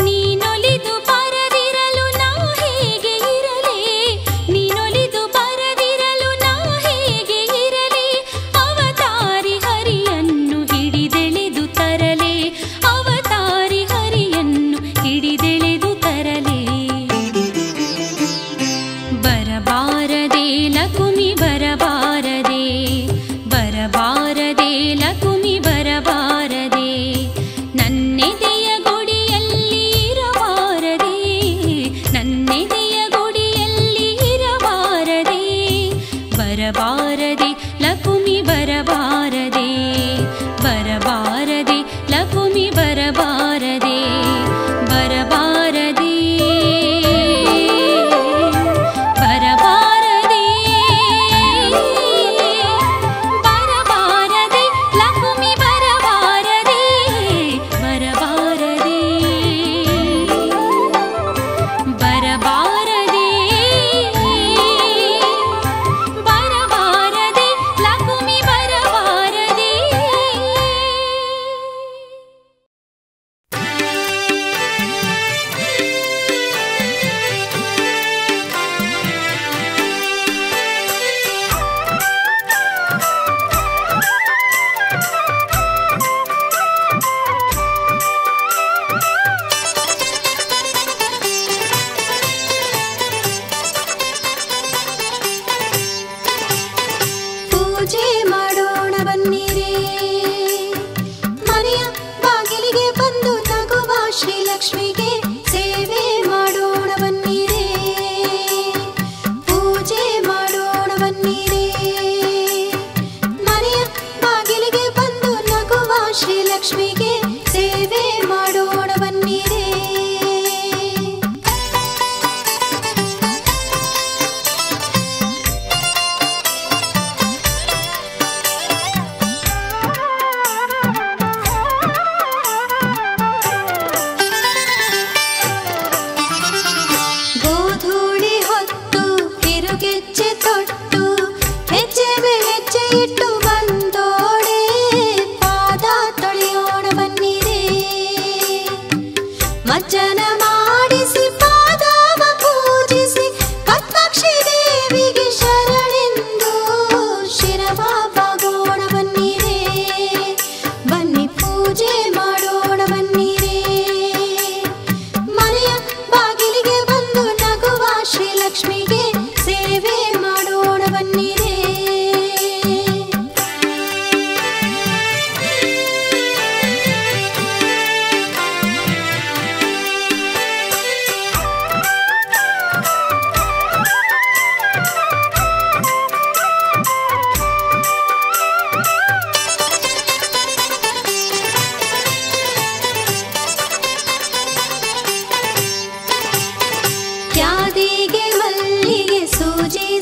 Speaker 5: ನೀನೊಲಿದು ಬರದಿರಲು ನಾ ಹೇಗೆ ಇರಲೇ ನೀನೊಲಿದು ಬರದಿರಲು ನಾ ಹೇಗೆ ಇರಲೇ ಅವತಾರಿ ಹರಿಯನ್ನು ಹಿಡಿದೆಳೆದು ತರಲೆ ಅವತಾರಿ ಹರಿಯನ್ನು ಹಿಡಿದೆಳೆದು ತರಲೆ ಬರಬಾರದೆ ಲಕುಮಿ ಬರಬಾರದೆ ಬರಬಾರದೆ ಲಕುಮಿ ಬರಬಾರದೆ ನನ್ನೆದೆಯ ಗುಡಿಯಲ್ಲಿ ಇರಬಾರದೆ ನನ್ನೆದೆಯ ಗುಡಿಯಲ್ಲಿ ಇರಬಾರದೆ ಬರಬಾರದೆ ಲಕುಮಿ ಬರಬಾರದೆ ಬರಬಾರದೆ ಲಕುಮಿ ಬರಬಾರದೆ ಬರಬಾರದೆ ಬರಬಾರದೆ ಬರಬಾರದೆ ಲಕುಮಿ ಬರಬಾರದೆ ಬರಬಾರದೆ ಬರಬಾರದೆ ಬರಬಾರದೆ ಲಕುಮಿ ಬರಬಾರದೆ
Speaker 4: ಪೂಜೆ ಮಾಡೋಣ ಬನ್ನಿರೇ ಮನೆಯ ಬಾಗಿಲಿಗೆ ಬಂದು ನಗುವ ಶ್ರೀಲಕ್ಷ್ಮಿಗೆ ಸೇವೆ ಮಾಡೋಣ ಬನ್ನಿರೇ ಪೂಜೆ ಮಾಡೋಣ ಬನ್ನಿರೇ ಮನೆಯ ಬಾಗಿಲಿಗೆ ಬಂದು ನಗುವ ಶ್ರೀಲಕ್ಷ್ಮಿಗೆ ಸೇವೆ ಮಾಡೋಣ ಬನ್ನಿರೇ ಗೋಧೂಳಿ ಹೊತ್ತು ಕಿರುಗೆಜ್ಜೆ ತೊಟ್ಟು ಹೆಜ್ಜೆ ಮೇಲೆ ಹೆಜ್ಜೆ ಇಟ್ಟು ಬಂದೋಳೆ ಪಾದ ತೊಳೆಯೋಣ ಬನ್ನಿರೇ ಮಜ್ಜನ ಮಾಡಿಸಿ ಪಾದವ ಪೂಜಿಸಿ ಪದ್ಮಾಕ್ಷಿ ದೇವಿಗೆ ಶರಣೆಂದು ಶಿರವ ಬಾಗೋಣ ಬನ್ನಿರೇ ಬನ್ನಿ ಪೂಜೆ ಮಾಡೋಣ ಬನ್ನಿರೇ ಮನೆಯ ಬಾಗಿಲಿಗೆ ಬಂದು ನಗುವ ಶ್ರೀಲಕ್ಷ್ಮಿಗೆ ಸೇವೆ ಮಾಡೋಣ ಬನ್ನಿರೇ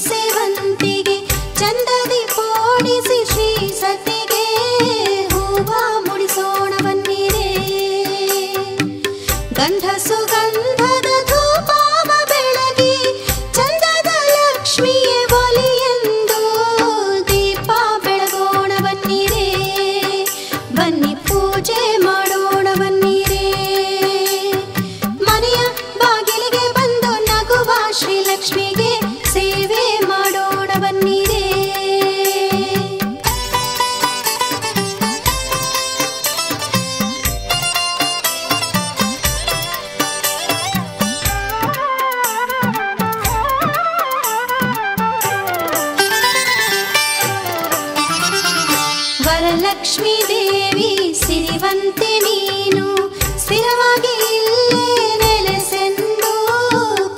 Speaker 4: ಸೇವಂತಿಗೆ ಚಂದದಿ ಪೋಣಿಸಿ ಶ್ರೀ ಸತಿಗೆ ಹೂವ ಮುಡಿಸೋಣ ಬನ್ನಿರೇ. ಗಂಧ ಸುಗಂಧದ ಧೂಪವ ಬೆಳಗಿ ಚಂದದ ಲಕ್ಷ್ಮಿಯೇ ಒಲಿಯೆಂದು ದೀಪ ಬೆಳಗೋಣ ಬನ್ನಿರೇ. ಬನ್ನಿ ಪೂಜೆ ಮಾಡೋಣ ಬನ್ನಿರೇ. ಮನೆಯ ಬಾಗಿಲಿಗೆ ಬಂದು ನಗುವ ಶ್ರೀಲಕ್ಷ್ಮಿಗೆ ಸೇವೆ ಮಾಡೋಣ ಬನ್ನಿರೇ. ವರಲಕ್ಷ್ಮೀ ದೇವಿ ಸಿರಿವಂತೆ ನೀನು ಸ್ಥಿರವಾಗಿ ಇಲ್ಲೇ ನೆಲೆಸೆಂದು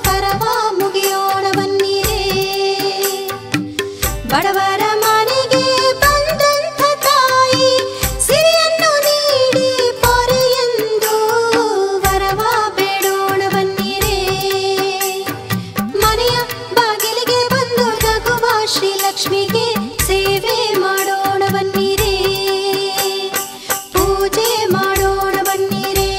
Speaker 4: ಕರವ ಮುಗಿಯೋಣ ಬನ್ನಿರೇ. ಬಡವರ ಮನೆಗೆ ಬಂದಂಥ ತಾಯಿ ಸಿರಿಯನ್ನು ನೀಡಿ ಪೊರೆಯೆಂದು ವರವ ಬೇಡೋಣ ಬನ್ನಿರೇ. ಮನೆಯ ಬಾಗಿಲಿಗೆ ಬಂದು ನಗುವ ಶ್ರೀಲಕ್ಷ್ಮಿಗೆ ಸೇವೆ ಮಾಡೋಣ ಬನ್ನಿರೇ. ಪೂಜೆ ಮಾಡೋಣ ಬನ್ನಿರೇ.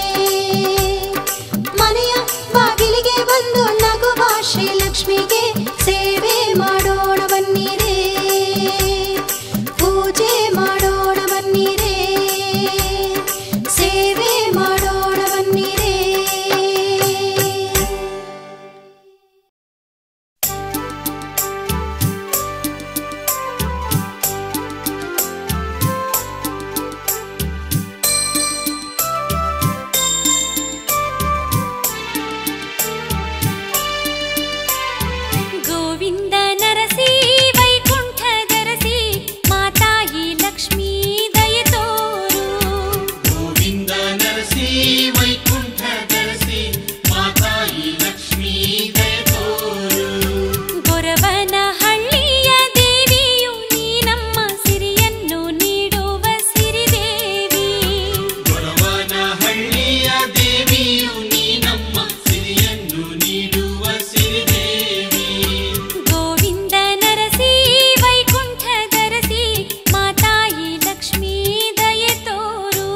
Speaker 4: ಮನೆಯ ಬಾಗಿಲಿಗೆ ಬಂದು ನಗುವ ಶ್ರೀಲಕ್ಷ್ಮಿಗೆ ಸೇವೆ ಮಾಡೋಣ ಬನ್ನಿರೇ. ಪೂಜೆ ಮಾಡೋಣ ಬನ್ನಿರೇ. ಸೇವೆ ಮಾಡೋಣ ಬನ್ನಿರೇ.
Speaker 5: ಗೋವಿಂದ ನರಸಿ ವೈಕುಂಠ ಧರಸಿ ಮಾತಾಯಿ ಲಕ್ಷ್ಮೀ ದಯೆ ತೋರು.
Speaker 6: ಗೋವಿಂದ ನರಸಿ ವೈಕುಂಠ ಧರಸಿ ಮಾತಾಯಿ ಲಕ್ಷ್ಮೀ ದಯೆ ತೋರು.
Speaker 5: ಗೊರವನ ಹಳ್ಳಿಯ ದೇವಿಯು ನೀ ನಮ್ಮ ಸಿರಿಯನ್ನು ನೀಡುವ ಸಿರಿದೇವಿ.
Speaker 6: ಗೊರವನ ಹಳ್ಳಿಯ ದೇವಿಯು ನೀ ನಮ್ಮ ಸಿರಿಯನ್ನು ನೀಡುವ ಸಿರಿದೇವಿ.
Speaker 5: ಗೋವಿಂದ ನರಸಿ ವೈಕುಂಠ ಧರಸಿ ಮಾತಾಯಿ ಲಕ್ಷ್ಮೀ ದಯೆ ತೋರು.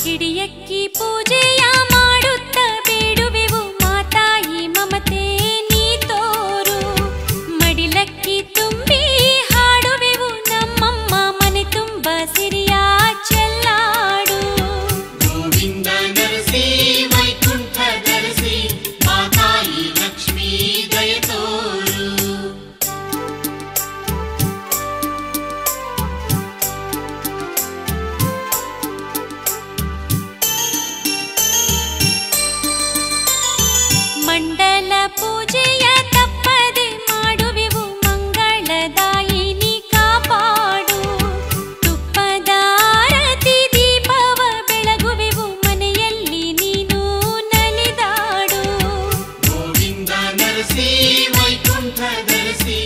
Speaker 5: ಕಿಡಿಯಕ್ಕಿ ಪೂಜೆಯ ಮಾಡುತ್ತ ಬೇಡುವೆವು ಮಾತಾಯಿ ಮಮತೆ ನೀ ತೋರು. ಮಡಿಲಕ್ಕಿ ತುಂಬಿ ಹಾಡುವೆವು ನಮ್ಮಮ್ಮ ಮನೆ ತುಂಬ ಸಿರಿಯ ಚೆಲ್ಲಾಡು.
Speaker 6: ಗೋವಿಂದ ನರಸಿ ವೈಕುಂಠ ಧರಸಿ ಮಾತಾಯಿ ಲಕ್ಷ್ಮೀ ದಯೆ ತೋರು. ಮಂಡಲ ಪೂಜೆಯ ತಪ್ಪದೆ ಮಾಡುವೆವು ಮಂಗಳದಾಯಿನಿ ಕಾಪಾಡು. ತುಪ್ಪದ ಆರತಿ ದೀಪವ ಬೆಳಗುವೆವು ಮನೆಯಲ್ಲಿ ನೀನು ನಲಿದಾಡು. ಗೋವಿಂದ ನರಸಿ ವೈಕುಂಠ ಧರಸಿ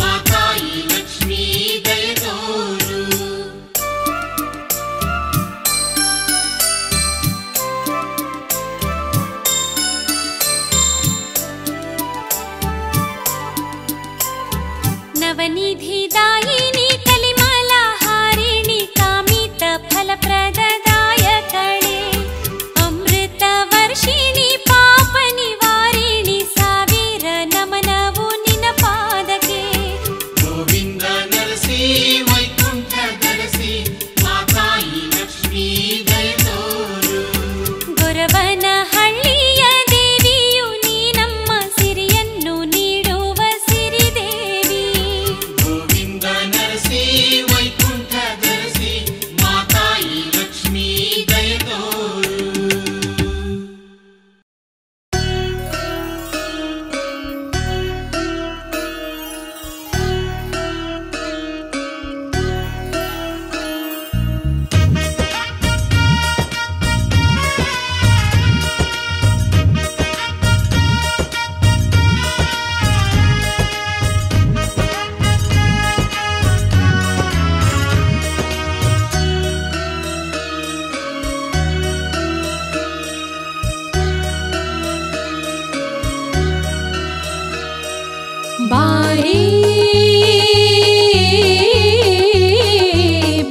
Speaker 6: ಮಾತಾಯಿ ಲಕ್ಷ್ಮೀ ದಯೆ ತೋರು. ನವನಿಧಿ ದಾಯಿನಿ ಕಲಿಮಾಲ ಹಾರಿಣಿ ಕಾಮಿತ ಫಲಪ್ರದದಾಯಕಳೆ. ಅಮೃತ ವರ್ಷಿಣಿ ಪಾಪ ನಿವಾರಿಣಿ ಸಾವಿರ ನಮನವು ನಿನ ಪಾದಕ್ಕೆ. ಗೋವಿಂದ ನರಸಿ ವೈಕುಂಠ ಧರಸಿ ಮಾತಾಯಿ ಲಕ್ಷ್ಮೀ ದಯೆ ತೋರು.
Speaker 5: ಗೊರವನ ಹಳ್ಳಿಯ ದೇವಿಯು ನೀ ನಮ್ಮ ಸಿರಿಯನ್ನು ನೀಡುವ ಸಿರಿದೇವಿ.
Speaker 6: ಗೋವಿಂದ ನರಸಿ ಬಾರೇ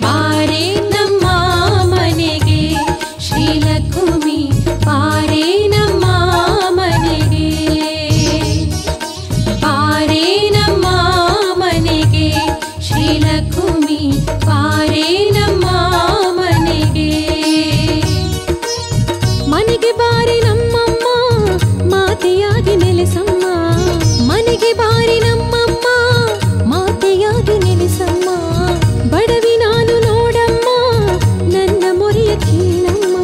Speaker 6: ಬಾರೇ ನಮ್ಮ ಮನೆಗೆ ಶ್ರೀಲಕ್ಷ್ಮಿ ಬಾರೇ ನಮ್ಮ ಮನೆಗೆ ಬಾರೇ ನಮ್ಮ ಮನೆಗೆ ಶ್ರೀಲಕ್ಷ್ಮಿ ಬಾರೇ ನಮ್ಮ ಮನೆಗೆ ಮನೆಗೆ ಬಾರಿ ನಮ್ಮಮ್ಮ ಮಾತೆಯಾಗಿ ನೆಲೆಸಮ್ಮ ಮನೆಗೆ ಬಾರಿ ನಮ್ಮಮ್ಮ ಮಾತೆಯಾಗಿ ನೆಲೆಸಮ್ಮ ಬಡವಿ ನಾನು ನೋಡಮ್ಮ ನನ್ನ ಮೊರೆಯ ಕೇಳಮ್ಮ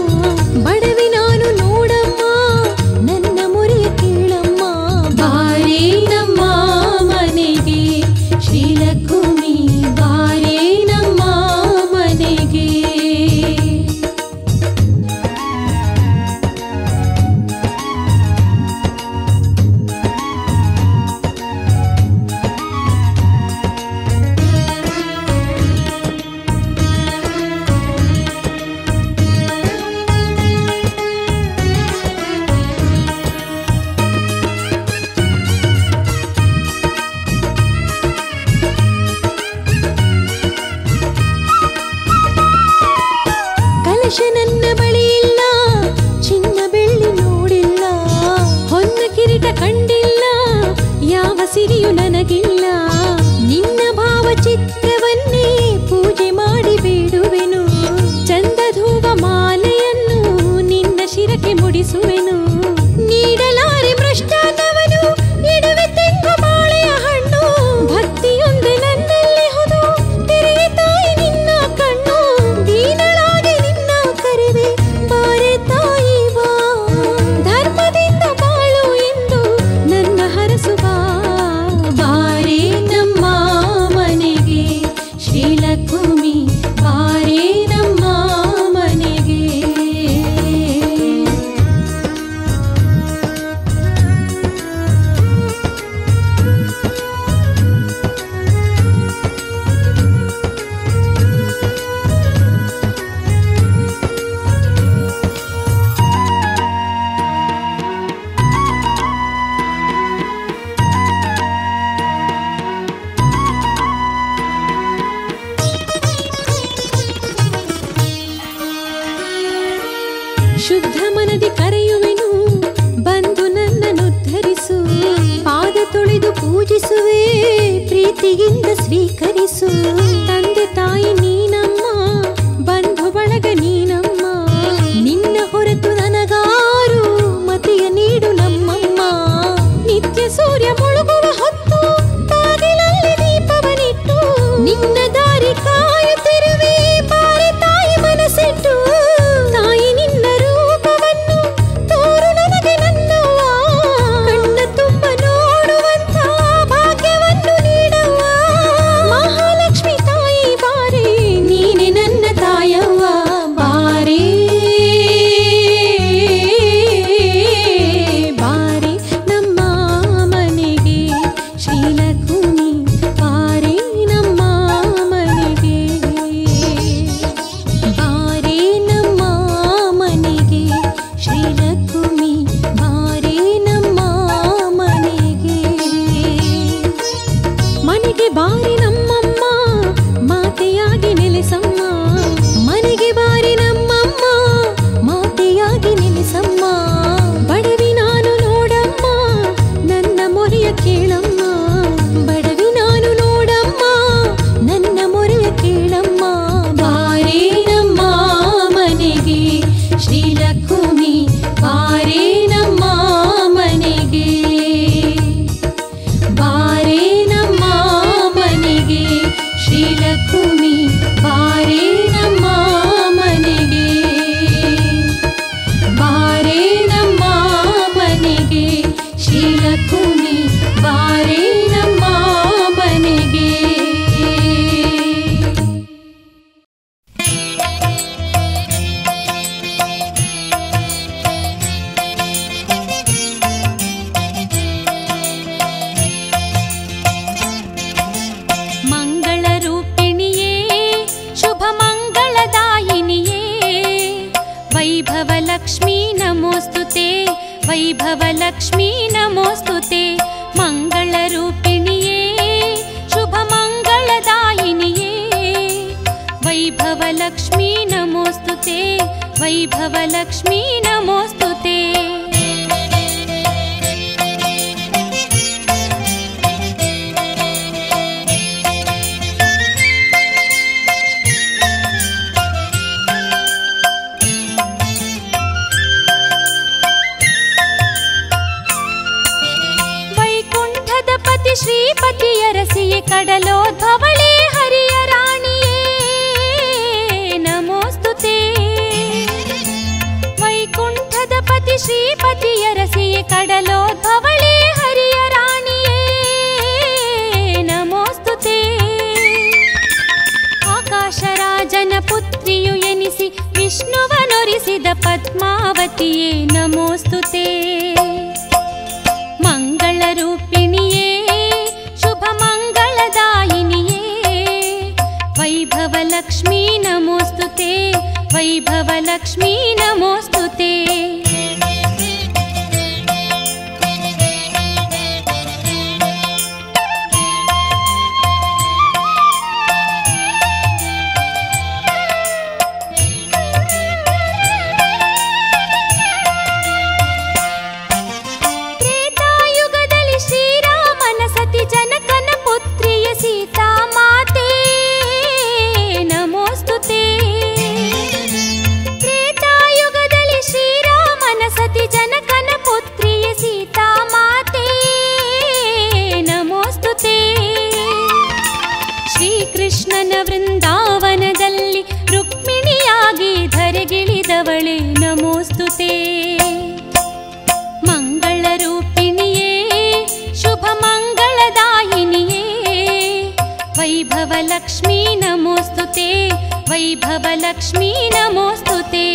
Speaker 6: ಬಡವಿ ನಾನು ನೋಡಮ್ಮ ನನ್ನ ಮೊರೆಯ ಕೇಳಮ್ಮ ಬಾರೇ ನಮ್ಮ ಮನೆಗೆ ಶ್ರೀಲಕ್ಷ್ಮಿ ಬಾರೇ ನಮ್ಮ ಮನೆಗೆ ಕಲಶ ನನ್ನ ಬಳಿ ಇಲ್ಲ ಚಿನ್ನ ಬೆಳ್ಳಿ ನೋಡಿಲ್ಲ ಹೊನ್ನ ಕಿರೀಟ ಕಂಡಿಲ್ಲ ಯಾವ ಸಿರಿಯು ನನಗಿಲ್ಲ ನಿನ್ನ ಭಾವಚಿತ್ರವನ್ನೇ ಪೂಜೆ ಮಾಡಿ ಬೇಡುವೆನು ಚಂದಧೂವ ಮಾಲೆಯನ್ನು ನಿನ್ನ ಶಿರಕ್ಕೆ ಮುಡಿಸುವೆನು ನೀಡಲಾರೆ ಮೃಷ್ಟಾನ್ನವನು ಇಡುವೆ ತೆಂಗು ಬಾಳೆಯ ಹಣ್ಣು ಭಕ್ತಿಯೊಂದೆ ನನ್ನಲ್ಲಿ ಹುದು ತೆರೆಯ ತಾಯಿ ನಿನ್ನ ಕಣ್ಣು ದೀನಳಾಗಿ ನಿನ್ನ ಕರೆವೆ ಬಾರೆ ತಾಯಿ ಬಾ ಧರ್ಮದಿಂದ ಬಾಳು ಎಂದು ನನ್ನ ಹರಸುವ ಬಾರೇ ನಮ್ಮ ಮನೆಗೆ ಶ್ರೀಲಕ್ಷ್ಮಿ ಬಾರೇ ನಮ್ಮ ಮನೆಗೆ ಶುದ್ಧ ಮನದಿ ಕರೆಯುವೆನು ಬಂದು ನನ್ನನ್ನು ಧರಿಸು ಪಾದ ತೊಳೆದು ಪೂಜಿಸುವೆ ಪ್ರೀತಿಯಿಂದ ಸ್ವೀಕರಿಸು ತಂದೆ ತಾಯಿ ನೀನಮ್ಮ ಬಂಧು ಬಳಗ ನೀನಮ್ಮ ನಿನ್ನ ಹೊರತು ನನಗಾರು ಮತಿಯ ನೀಡು ನಮ್ಮಮ್ಮ ನಿತ್ಯ ಸೂರ್ಯ ಮುಳುಗುವ ಹೊತ್ತು ಬಾಗಿಲಲ್ಲಿ ದೀಪವನಿಟ್ಟು ನಿನ್ನ ದಾರಿ ಕಾಯುತ್ತಿರುವೆ ಬಾರೆ ತಾಯಿ ಮನಸ್ಸಿಟ್ಟು ತಾಯಿ ನಿನ್ನ ರೂಪವನ್ನು ತೋರು ನನಗೆ ನನ್ನವ್ವ ಕಣ್ಣ ತುಂಬ ನೋಡುವಂಥ ಭಾಗ್ಯವನ್ನು ನೀಡವ್ವ ಮಹಾಲಕ್ಷ್ಮಿ ತಾಯಿ ಬಾರೆ ನೀನೆ ನನ್ನ ತಾಯವ್ವ ಬಾರೆ ಬಾರೆ ನಮ್ಮ ಮನೆಗೆ ಶ್ರೀಲಕ್ಷ್ಮಿ ಬಾರೆ ನಮ್ಮ ಮನೆಗೆ ಬಾರೆ ನಮ್ಮ ಮನೆಗೆ ಶ್ರೀಲಕ್ಷ್ಮಿ ಬಾರೆ ನಮ್ಮ ಮನೆಗೆ ಮನೆಗೆ ಬಾರಿ ನಮ್ಮಮ್ಮ ಮಾತೆಯಾಗಿ ನೆಲೆಸಮ್ಮ ಮನೆಗೆ ಬಾರಿ ನಮ್ಮಮ್ಮ ಮಾತೆಯಾಗಿ ನೆಲೆಸಮ್ಮ ಬಡವಿ ನಾನು ನೋಡಮ್ಮ ನನ್ನ ಮೊರೆಯ ಕೇಳಮ್ಮ ಬಡವಿ ನಾನು ನೋಡಮ್ಮ ನನ್ನ ಮೊರೆಯ ಕೇಳಮ್ಮ ಬಾರೇ ನಮ್ಮ ಮನೆಗೆ ಶ್ರೀಲಕ್ಷ್ಮಿ ಬಾರೇ ನಮ್ಮ ಮನೆಗೆ ಬಾರೇ ನಮ್ಮ ಮನೆಗೆ ಶ್ರೀಲಕ್ಷ್ಮಿ ಬಾರೇ ನಮ್ಮ ಮನೆಗೆ ಬಾರೇ ನಮ್ಮ ಮನೆಗೆ ಶ್ರೀಲಕ್ಷ್ಮಿ ಬಾರೇ ನಮ್ಮ ಮನೆಗೆ ಮಂಗಳ ರೂಪಿಣಿಯೇ ಶುಭ ಮಂಗಳದಾಯಿನಿಯೇ ವೈಭವ ಲಕ್ಷ್ಮೀ ನಮೋಸ್ತುತೆ ವೈಭವ ಲಕ್ಷ್ಮೀ ನಮೋಸ್ತುತೆ ಮಂಗಳ ರೂಪಿಣಿ ते वैभवलक्ष्मी नमोऽस्तु ते। वैकुण्ठद पति श्रीपतिय रसिये कडलोद्भवळे हरिय राणिये नमोऽस्तु ते। वैकुण्ठद पति श्रीपतिय रसिये कडलोद्भवळे हरिय राणिये नमोऽस्तु ते। आकाशराजन पुत्रियु एनिसि विष्णुवनुरिसिद पद्मावतिये नमोऽस्तु ते। मंगलरूपिणिये शुभमङ्गलदायिनिये वैभवलक्ष्मी नमोऽस्तु ते वैभवलक्ष्मी नमोऽस्तु ते। त्रेतायुगदलि श्रीरामन सति जनकन पुत्रिय सीता माते नमोऽस्तु ते। त्रेतायुगदलि श्रीरामन सति जनकन पुत्रिय सीता माते नमोऽस्तु ते। ಶ್ರೀಕೃಷ್ಣನ ವೃಂದಾವನದಲ್ಲಿ ರುಕ್ಮಿಣಿಯಾಗಿ ಧರೆಗಿಳಿದವಳೆ ನಮೋऽस्तु ते। ಮಂಗಳರೂಪಿಣಿಯೇ ಶುಭಮಂಗಳದಾಯಿನಿಯೇ ವೈಭವಲಕ್ಷ್ಮೀ ನಮೋऽस्तु ते ವೈಭವಲಕ್ಷ್ಮೀ ನಮೋऽस्तु ते।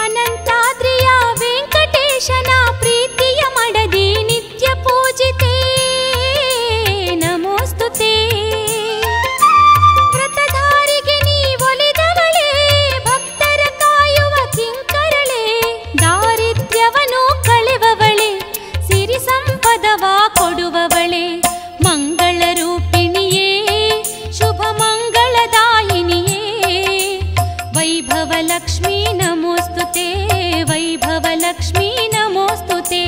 Speaker 6: ಅನಂತಾದ್ರಿಯ ವೆಂಕಟೇಶನ ಪ್ರೀತಿಯ ಮಡದಿ ನಿತ್ಯ ಪೂಜಿತೆ ನಮೋऽस्तु ते। ವ್ರತಧಾರಿಗೆ ನೀ ಒಲಿದವಳೆ ಭಕ್ತರ ಕಾಯುವ ಕಿಂಕರಳೆ ದಾರಿದ್ರ್ಯವನ್ನು ಕಳೆವವಳೆ ಸಿರಿ ಸಂಪದವ ಕೊಡುವವಳೆ ಮಂಗಳರೂಪಿಣಿಯೇ ಶುಭಮಂಗಳದಾಯಿನಿಯೇ ವೈಭವಲಕ್ಷ್ಮೀ ನಮೋऽस्तु ते वैभवलक्ष्मी नमोऽस्तु ते।